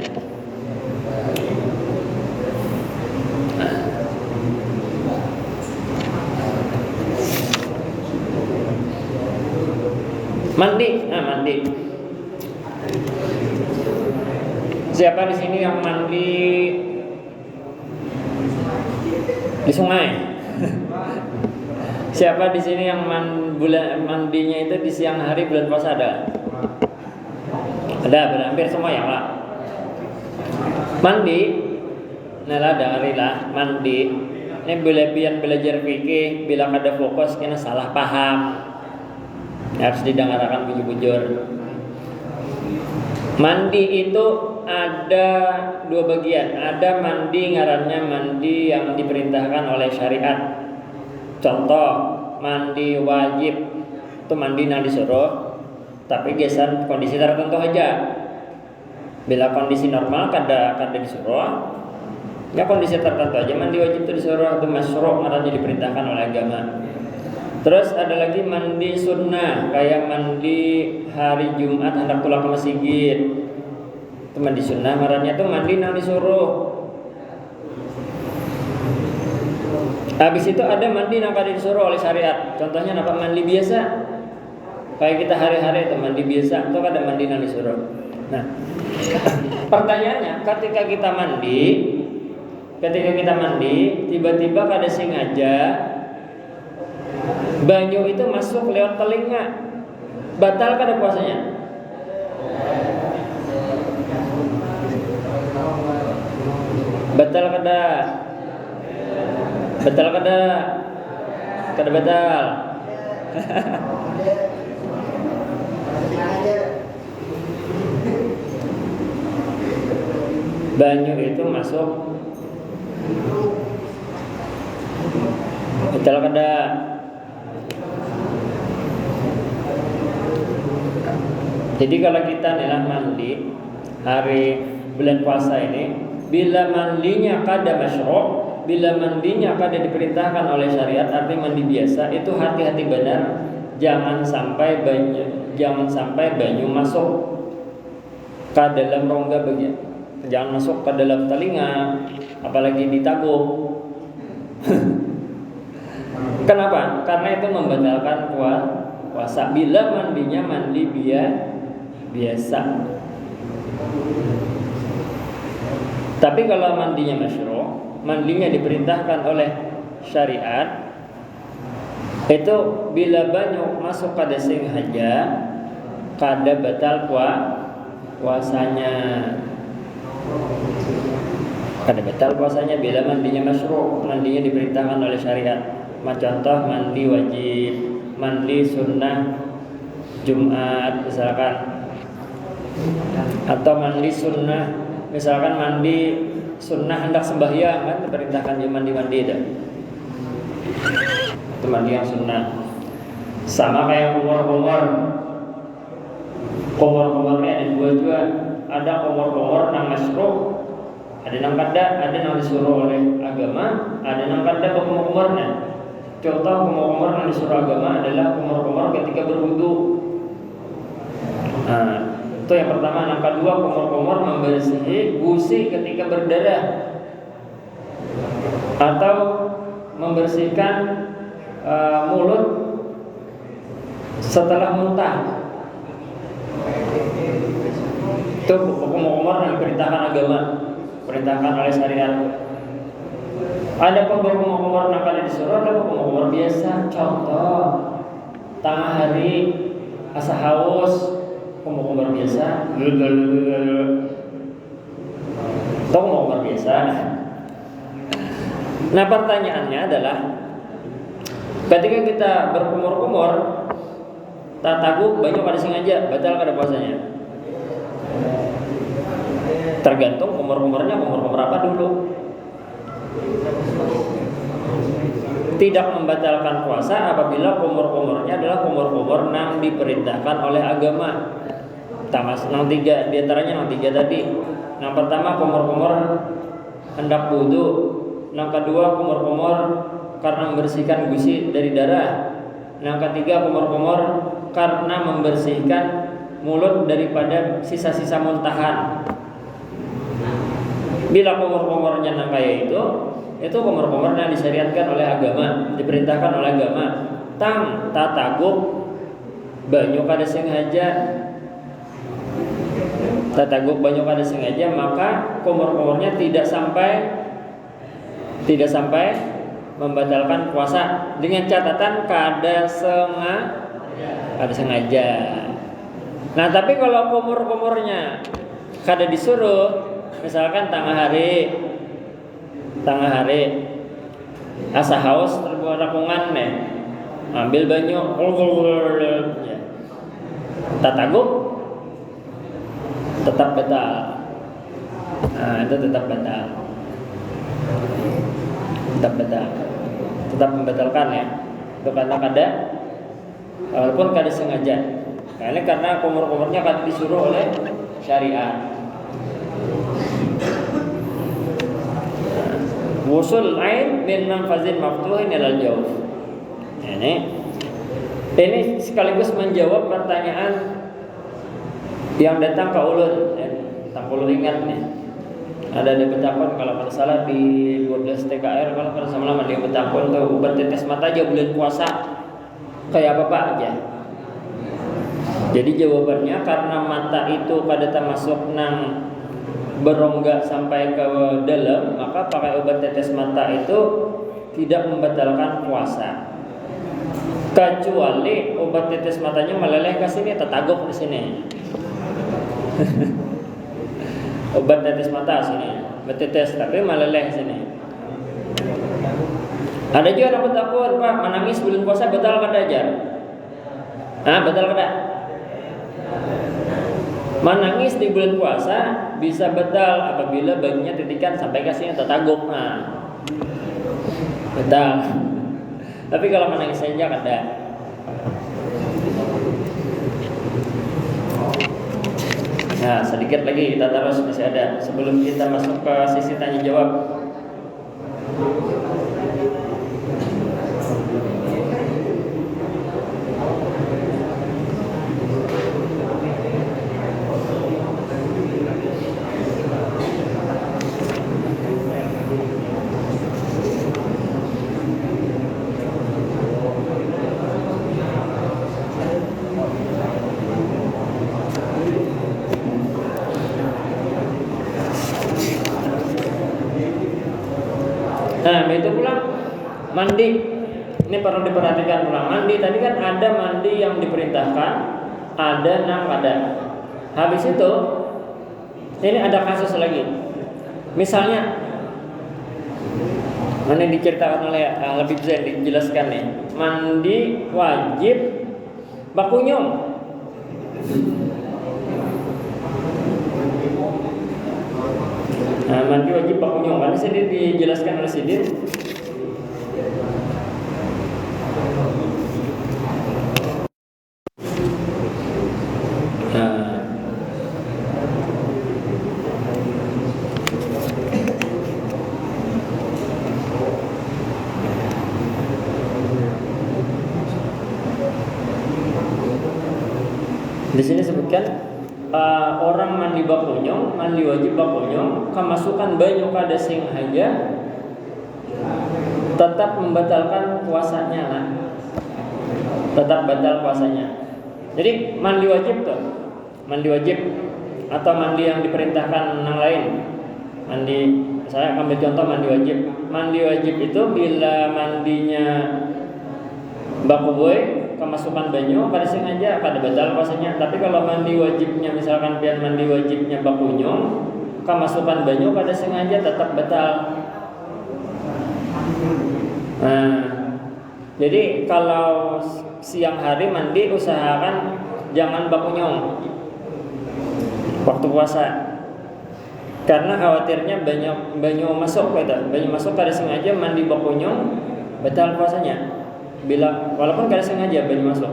Mandi. Siapa di sini yang mandi di sungai? Siapa di sini yang mandinya itu di siang hari bulan puasa ada? Ada, hampir semua ya Pak. Mandi, nalah dengarilah mandi. Ini belajar fikih, bila ada fokus kena salah paham. Harus didengarkan bujur-bujur. Mandi itu ada dua bagian. Ada mandi ngarannya mandi yang diperintahkan oleh syariat. Contoh, mandi wajib itu mandi yang disuruh, tapi gesan kondisi tertentu aja. Bila kondisi normal kada disuruh. Ya kondisi tertentu aja mandi wajib itu disuruh, itu masyru' ngarannya diperintahkan oleh agama. Terus ada lagi mandi sunnah, kayak mandi hari Jumat hendak pulang ke masjid. Itu mandi sunnah, ngarannya itu mandi yang disuruh. Habis itu ada mandi yang kada disuruh oleh syariat. Contohnya apa? Mandi biasa. Kayak kita hari-hari itu mandi biasa, itu ada mandi yang disuruh. Nah, pertanyaannya, ketika kita mandi, tiba-tiba kada sengaja banyu itu masuk lewat telinga, batal kada puasanya? Batal kada? Kada batal. Banyu itu masuk batal kada? Jadi kalau kita nilah mandi hari bulan puasa ini, bila mandinya kada masyru', bila mandinya kada diperintahkan oleh syariat, artinya mandi biasa, itu hati-hati benar, jangan sampai banyu masuk ke dalam rongga bagian, jangan masuk ke dalam telinga, apalagi di tabung. Kenapa? Karena itu membatalkan puasa. Bila mandinya mandi biasa. Tapi kalau mandinya masyru', mandinya diperintahkan oleh syariat, itu bila banyu masuk pada sengaja, kada batal puasanya. Kada batal puasanya bila mandinya masyru', mandinya diperintahkan oleh syariat. Contoh mandi wajib, mandi sunnah Jumat misalkan, atau mandi sunnah, misalkan mandi sunnah hendak sembahyang, kan diperintahkan dia mandi itu. Itu mandi yang sunnah. Sama kayak kumur-kumurnya ada dua juga. Ada kumur-kumur yang masyru', Ada nang kada, ada nang disuruh oleh agama, ada nang kada kumur-kumurnya. Contoh kumur-kumur yang disuruh agama adalah kumur-kumur ketika berwudu. Nah, itu yang pertama. Yang kedua, kumur-kumur membersihi gusi ketika berdarah atau membersihkan mulut setelah muntah. Itu kumur-kumur yang diperintahkan agama, perintahkan oleh syariat. Ada kumur-kumur yang kada disuruh, ada kumur-kumur biasa. Contoh, tengah hari asa haus, kumur-kumur biasa. Itu kumur-kumur biasa. Nah, pertanyaannya adalah ketika kita berkumur-kumur, tak tahu banyak kada sengaja, batal kada puasanya. Tergantung kumur-kumurnya kumur-kumur apa dulu. Tidak membatalkan puasa apabila kumur-kumurnya adalah kumur-kumur yang diperintahkan oleh agama. Nang tiga, diantaranya nang tiga tadi. Yang pertama kumur-kumur hendak wudu. Yang kedua kumur-kumur karena membersihkan gusi dari darah. Yang ketiga kumur-kumur karena membersihkan mulut daripada sisa-sisa muntahan. Bila kumur-kumurnya nang kaya itu kumur-kumur yang disyariatkan oleh agama, diperintahkan oleh agama. Tang tataguk banyak kada sengaja. Tataguk banyak kada sengaja, maka kumur-kumurnya tidak sampai membatalkan puasa dengan catatan kada sengaja. Nah, tapi kalau kumur-kumurnya kada disuruh, misalkan tengah hari asa haus terbuat rakungan nih, ambil banyu, tataguk tetap batal. Nah, itu tetap batal. Tetap membatalkan ya. Itu karena kada, walaupun kada sengaja. Karena kumur-kumurnya kada disuruh oleh syariat. Wusul ain min manfazin maftuhin ilal jawf. Ini sekaligus menjawab pertanyaan yang datang ke ulun. Tak perlu ingat nih. Ada betapun kalau kada salah di 12 TKR kalau kada salah ada betapun tuh obat tetes mata aja bulan puasa kayak apa Pak aja. Jadi jawabannya karena mata itu kada termasuk nang berongga sampai ke dalam, maka pakai obat tetes mata itu tidak membatalkan puasa. Kecuali obat tetes matanya meleleh ke sini, tetaguk di sini. Obat tetes mata sini, betetes tapi meleleh sini. Ada juga orang takut, Pak, menangis bulan puasa batal kada ajar? Batal kada? Menangis di bulan puasa bisa batal apabila baginya titikan sampai ke sini tetaguk. Batal. Tapi kalau menangis saja kada. Nah, sedikit lagi kita terus masih ada sebelum kita masuk ke sisi tanya jawab. Nah, itu pula mandi. Ini perlu diperhatikan pula. Mandi tadi kan ada mandi yang diperintahkan, ada yang kada. Habis itu ini ada kasus lagi. Misalnya ini diceritakan oleh Habib Zain, dijelaskan nih. Mandi wajib bakunyum. Nah, mandi wajib bakunyum. Karena sini dijelaskan oleh Sidin. Di sini sebutkan orang mandi bakunyong, mandi wajib bakunyong, kemasukan banyu kada sing haja tetap membatalkan puasanya lah. Tetap batal puasanya. Jadi mandi wajib tuh, mandi wajib atau mandi yang diperintahkan yang lain. Mandi, saya ambil contoh mandi wajib. Mandi wajib itu bila mandinya baku boy kemasukan banyu kada sengaja kada batal puasanya. Tapi kalau mandi wajibnya misalkan pian mandi wajibnya bakunyong kemasukan banyu kada sengaja tetap batal. Nah, jadi kalau siang hari mandi usahakan jangan bakunyong waktu puasa. Karena khawatirnya banyu masuk gitu. Banyu masuk kada sengaja mandi bakunyong batal puasanya. Bila walaupun kada sengaja banyu masuk.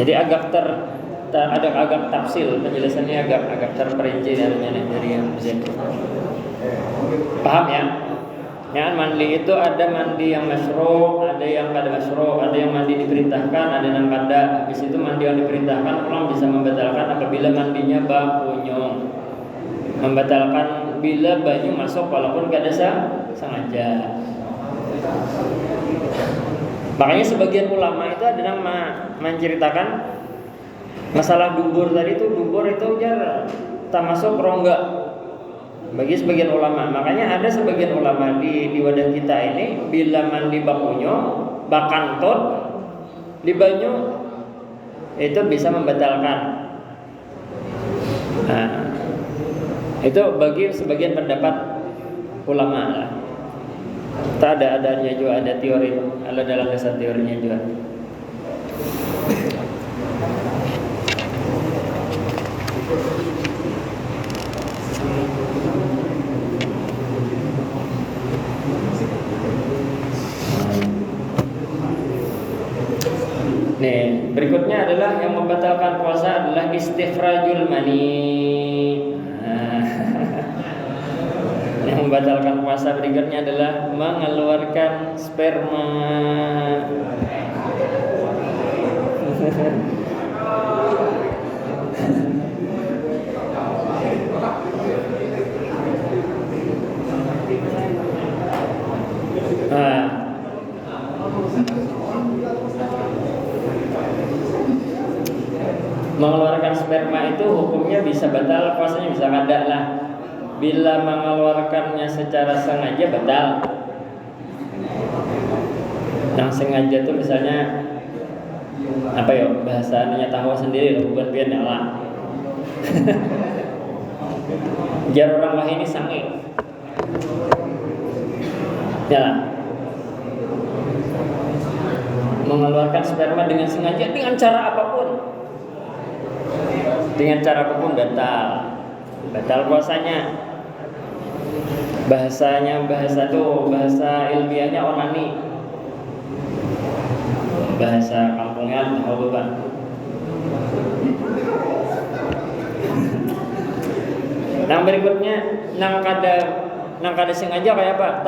Jadi agak ada agak tafsil penjelasannya agak terperinci dari yang bisa. Paham ya? Ya, mandi itu ada mandi yang masyru', ada yang kada masyru', ada yang mandi diperintahkan, ada yang kada. Habis itu mandi yang diperintahkan pulang bisa membatalkan apabila mandinya bakunyong. Membatalkan bila banyu masuk walaupun kada sengaja. Makanya sebagian ulama itu ada yang menceritakan masalah dubur tadi itu, dubur itu jar tak masuk rongga. Bagi sebagian ulama, makanya ada sebagian ulama di wadah kita ini bila mandi bakunyo, bakantut di banyu itu bisa membatalkan. Nah, itu bagi sebagian pendapat ulama lah. Tak adanya juga ada teori, ada dalam dasar teorinya juga. Nih, berikutnya adalah yang membatalkan puasa adalah istikhrajul mani. Yang membatalkan puasa berikutnya adalah mengeluarkan sperma. Mengeluarkan sperma itu hukumnya bisa batal, puasanya bisa kada lah. Bila mengeluarkannya secara sengaja batal. Yang sengaja itu misalnya apa ya, bahasanya tahu sendiri bukan pian lah. Jar orang wah ini sange. Ya. Mengeluarkan sperma dengan sengaja dengan cara apapun. Dengan cara apapun batal puasanya. Bahasa ilmiahnya onani. Bahasa kampungnya tahu bukan. Yang berikutnya nang kada sengaja kayak apa?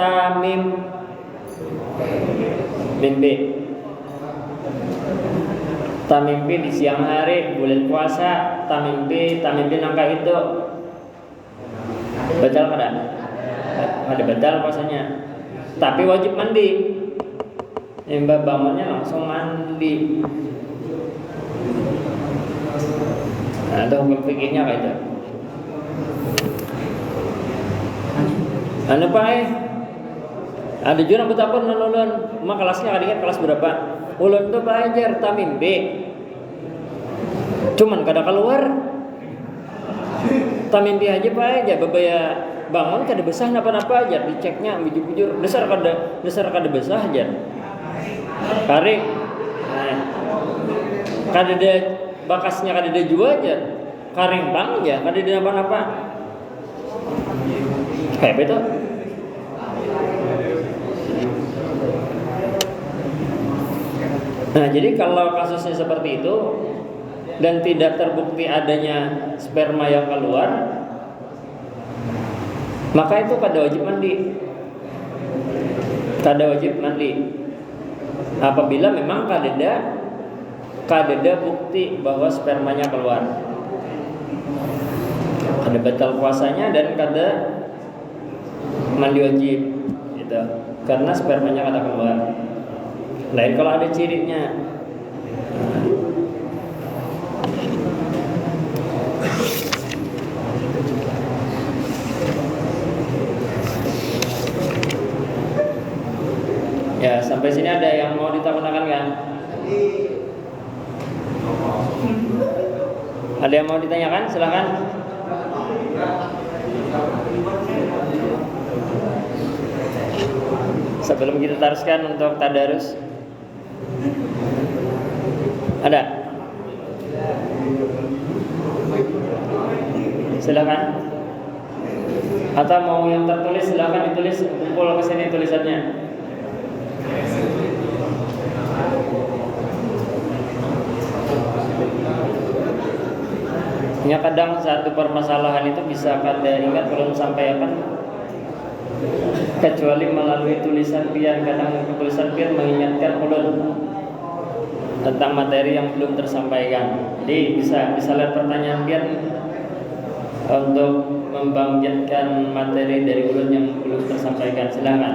Tamimpi di siang hari bulan puasa, tamimpi nangka itu batal kada? Ada batal puasanya. Tapi wajib mandi. Mbak bangunnya langsung mandi. Nah, ada hukum fikihnya kayak itu. Anu Pak ada juga aku takut ulun, mak kelasnya kadang kelas berapa? Ulun tuh belajar tamim B. Cuman kada keluar. Tamim B aja Pak aja bebaya bangun kada besar napa-napa aja diceknya bujur-bujur besar kada besar aja. Kari. Nah, kada ada bakasnya kada ada juga aja. Karing bang aja kada ada napa-napa. Kayak betul. Nah, jadi kalau kasusnya seperti itu dan tidak terbukti adanya sperma yang keluar, maka itu kada wajib mandi. Kada wajib mandi. Apabila memang kada ada kadeda bukti bahwa spermanya keluar. Kada batal puasanya dan kada mandi wajib gitu. Karena spermanya kada keluar. Lain kalau ada cirinya. Ya, sampai sini ada yang mau ditanyakan kan? Ada yang mau ditanyakan? Silakan. Sebelum kita teruskan untuk tadarus. Ada? Silakan. Atau mau yang tertulis silakan ditulis, kumpul ke sini tulisannya. Ya kadang satu permasalahan itu bisa kada ingat belum sampai apa, kecuali melalui tulisan pian. Kadang tulisan pian mengingatkan ulun tentang materi yang belum tersampaikan. Jadi bisa lihat pertanyaan pian untuk membangkitkan materi dari ulun yang belum tersampaikan. Silakan.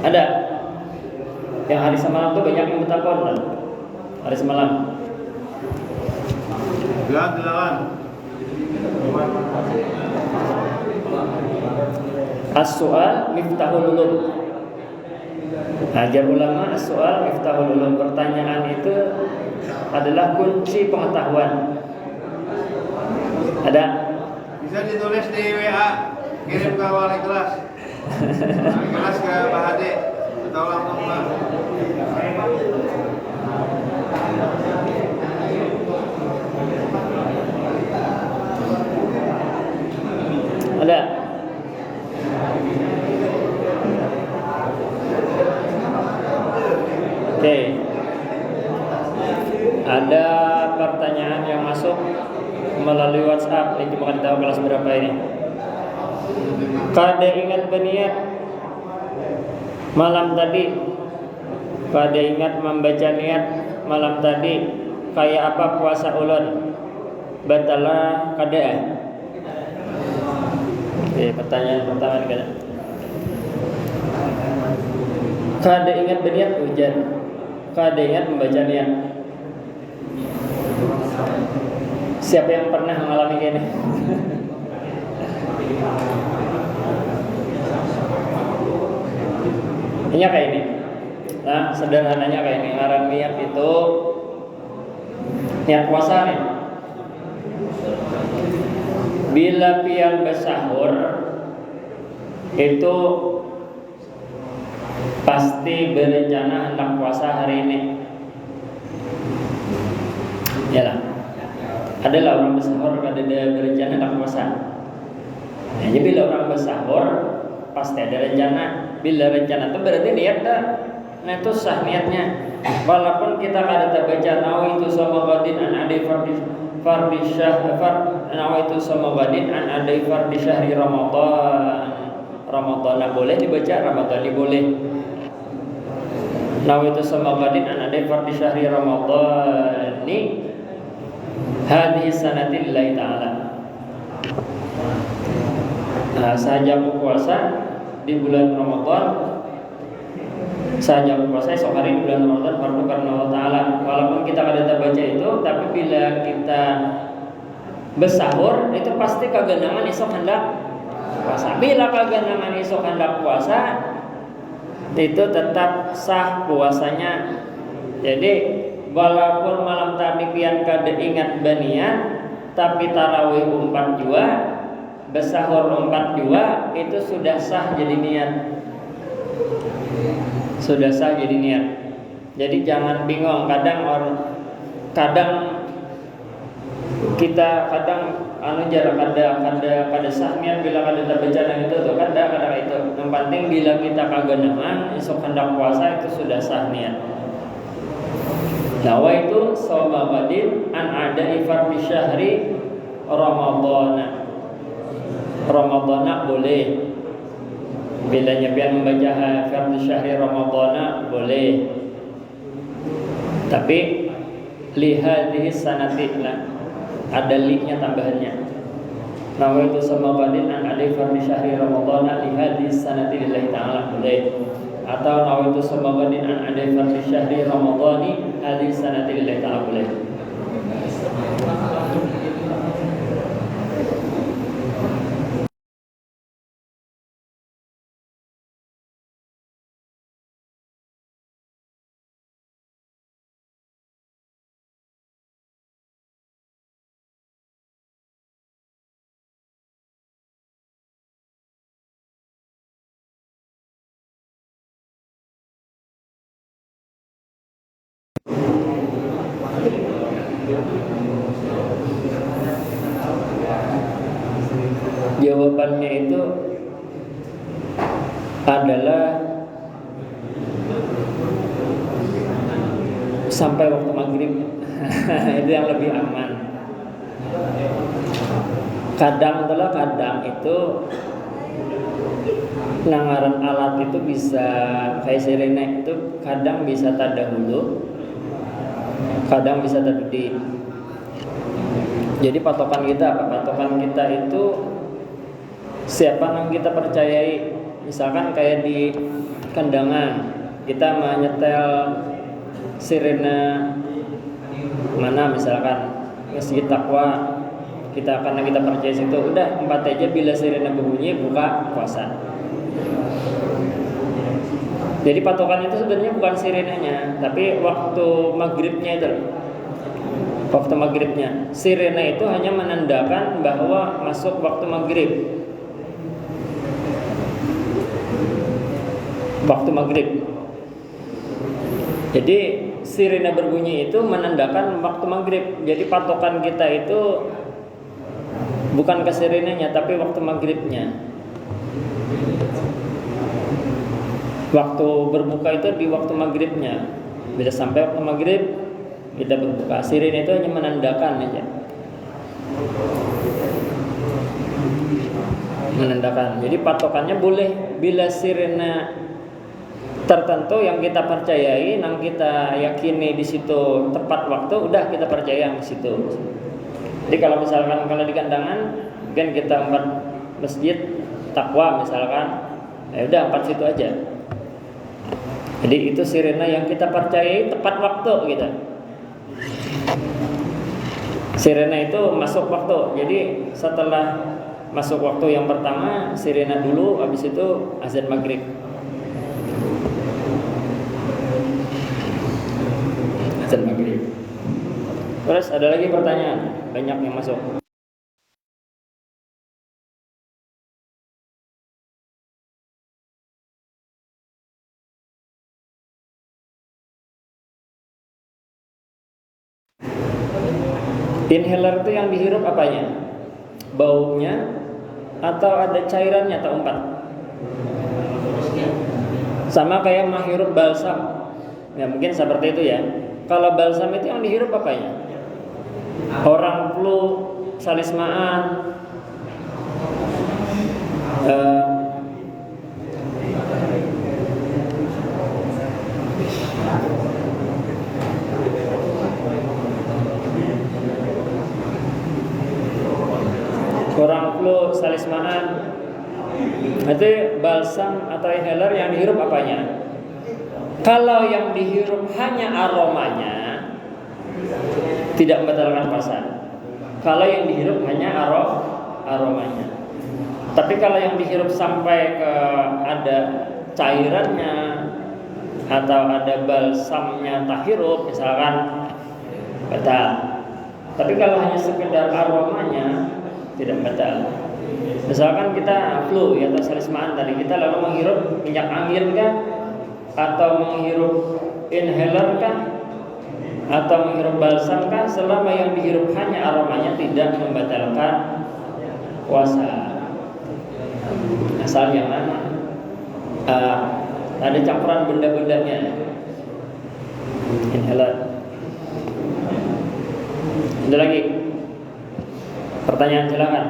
Ada yang hari semalam tuh banyak yang bertakon kan? Hari semalam. Silakan. As-soal miftahul ulum. Ajar ulama as-soal miftahul ulum. Pertanyaan itu adalah kunci pengetahuan. Ada? Bisa ditulis di WA, kirim ke wali kelas. Wali kelas ke Pak Hadi atau langsung ke ada? Oke. Ada pertanyaan yang masuk melalui WhatsApp. Ini cuma tahu kelas berapa ini. Kada ingat berniat malam tadi. Kada ingat membaca niat malam tadi. Kayak apa puasa ulun? Batala kada. Oke, pertanyaan pertama kada. Kada ingat berniat hujan. Kada ingat membaca niat. Siapa yang pernah mengalami ini? Ini kayak ini. Nah, sederhananya kayak ini. Ngaran niat itu niat puasa nih. Bila pian bersahur itu pasti berencana hendak puasa hari ini. Yalah. Adalah orang bersahur kada ada berencana hendak puasa. Nah, jadi bila orang bersahur pasti ada rencana. Bila rencana itu berarti niat dah. Nah itu sah niatnya. Walaupun kita kada terbaca nawaitu samawadin an adai fardi syahr nawaitu samawadin an adai fardi syahri Ramadan boleh dibaca, Ramadan boleh. Nawaitu samawadin an adai fardi syahri Ramadan ni hadhihi sanatillahi ta'ala. Nah, saja puasa di bulan Ramadan, saja puasa esok hari bulan Ramadan fardu karena Allah Ta'ala. Walaupun kita kada baca itu, tapi bila kita bersahur itu pasti kaganangan esok hendak puasa. Bila kaganangan esok hendak puasa itu tetap sah puasanya. Jadi walaupun malam tadi pian kada ingat banian, tapi tarawih 4 jua, bersahur 4 jua, itu sudah sah jadi niat. Sudah sah jadi niat. Jadi jangan bingung. Kadang kita kada sah niat bila kada terbaca itu tuh kada itu. Yang penting bila kita kaganangan esok hendak puasa itu sudah sah niat. Nawaitu shauma ghadin an ada'i fardhi syahri Ramadana boleh. Bila nyepian membaca fardhi syahri Ramadana boleh. Tapi li hadhihi sanati, nah ada li-nya tambahannya. Nawaitu samawadin an adai fardi syahri ramadhana li hadhihi sanati lillahi ta'ala boleh, atau nawaitu samawadin an adai fardi syahri ramadhani hadhihi sanati lillahi ta'ala boleh. Jawabannya itu adalah sampai waktu maghrib. Itu yang lebih aman. Kadang itu langaran alat itu bisa kayak sirene itu kadang bisa tadahulu, kadang bisa terdiri. Jadi patokan kita apa? Patokan kita itu siapa yang kita percayai. Misalkan kayak di kandangan kita menyetel sirena mana, misalkan Masjid Taqwa, karena kita percaya situ udah 4 aja, bila sirena berbunyi buka puasa. Jadi patokan itu sebenarnya bukan sirenanya, tapi waktu maghribnya itu. Waktu maghribnya, sirena itu hanya menandakan bahwa masuk waktu maghrib. Waktu maghrib. Jadi sirena berbunyi itu menandakan waktu maghrib. Jadi patokan kita itu bukan ke sirenanya, tapi waktu maghribnya. Waktu berbuka itu di waktu maghribnya. Bila sampai waktu maghrib kita berbuka. Sirena itu hanya menandakan aja. Menandakan. Jadi patokannya boleh bila sirena tertentu yang kita percayai, yang kita yakini di situ tepat waktu, udah kita percaya di situ. Jadi kalau misalkan di kandangan, mungkin kita 4 Masjid Taqwa misalkan, ya udah 4 situ aja. Jadi itu sirena yang kita percayai tepat waktu gitu. Sirena itu masuk waktu. Jadi setelah masuk waktu yang pertama sirena dulu, habis itu azan maghrib. Azan maghrib. Terus ada lagi pertanyaan, banyak yang masuk. Inhaler itu yang dihirup apanya? Baunya atau ada cairannya atau 4? Sama kayak menghirup balsam. Ya mungkin seperti itu ya. Kalau balsam itu yang dihirup apanya? Orang flu, salismaan, orang flu, salismaan, itu balsam atau inhaler yang dihirup apanya? Kalau yang dihirup hanya aromanya, tidak membatalkan puasa. Kalau yang dihirup hanya aromanya. Tapi kalau yang dihirup sampai ke ada cairannya atau ada balsamnya tak hirup, misalkan batal. Tapi kalau hanya sekedar aromanya tidak batal. Misalkan kita flu atau salismaan tadi, kita lalu menghirup minyak angin kan, atau menghirup inhaler kan, atau menghirup balsam kan, selama yang dihirup hanya aromanya tidak membatalkan puasa. Asal yang mana? Ada campuran benda-bendanya. Inhaler. Ada lagi? Pertanyaan silakan.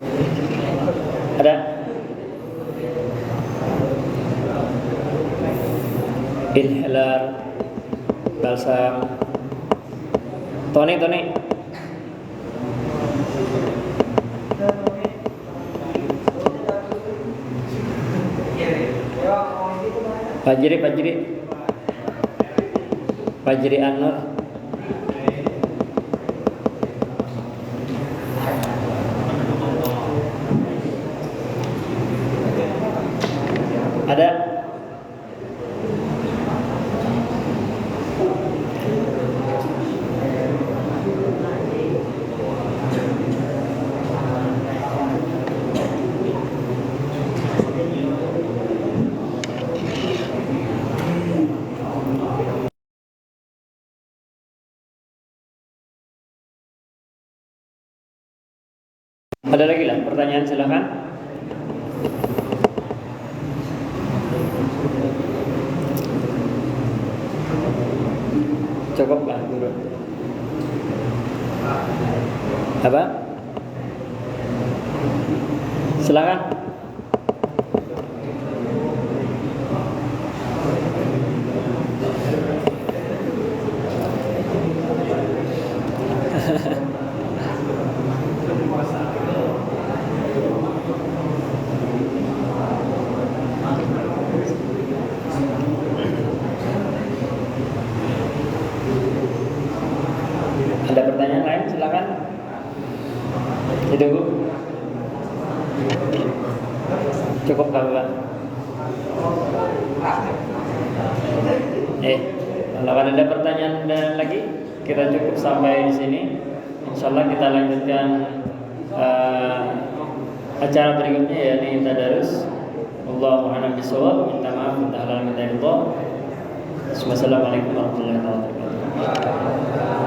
Ada? Inhaler, balsam. Tony. Fajri Anur. Ada? Ada lagi lah pertanyaan, silakan. Cukup lah guru. Apa? Silakan. Ada pertanyaan lain? Silakan. Ditunggu. Cukup Bapak. Kalau ada pertanyaan dan lagi, kita cukup sampai di sini. Insyaallah kita lanjutkan acara berikutnya, yakni tadarus. Wallahu a'lam bishawab. Minta maaf, minta halal, minta ridha. Wassalamualaikum warahmatullahi wabarakatuh.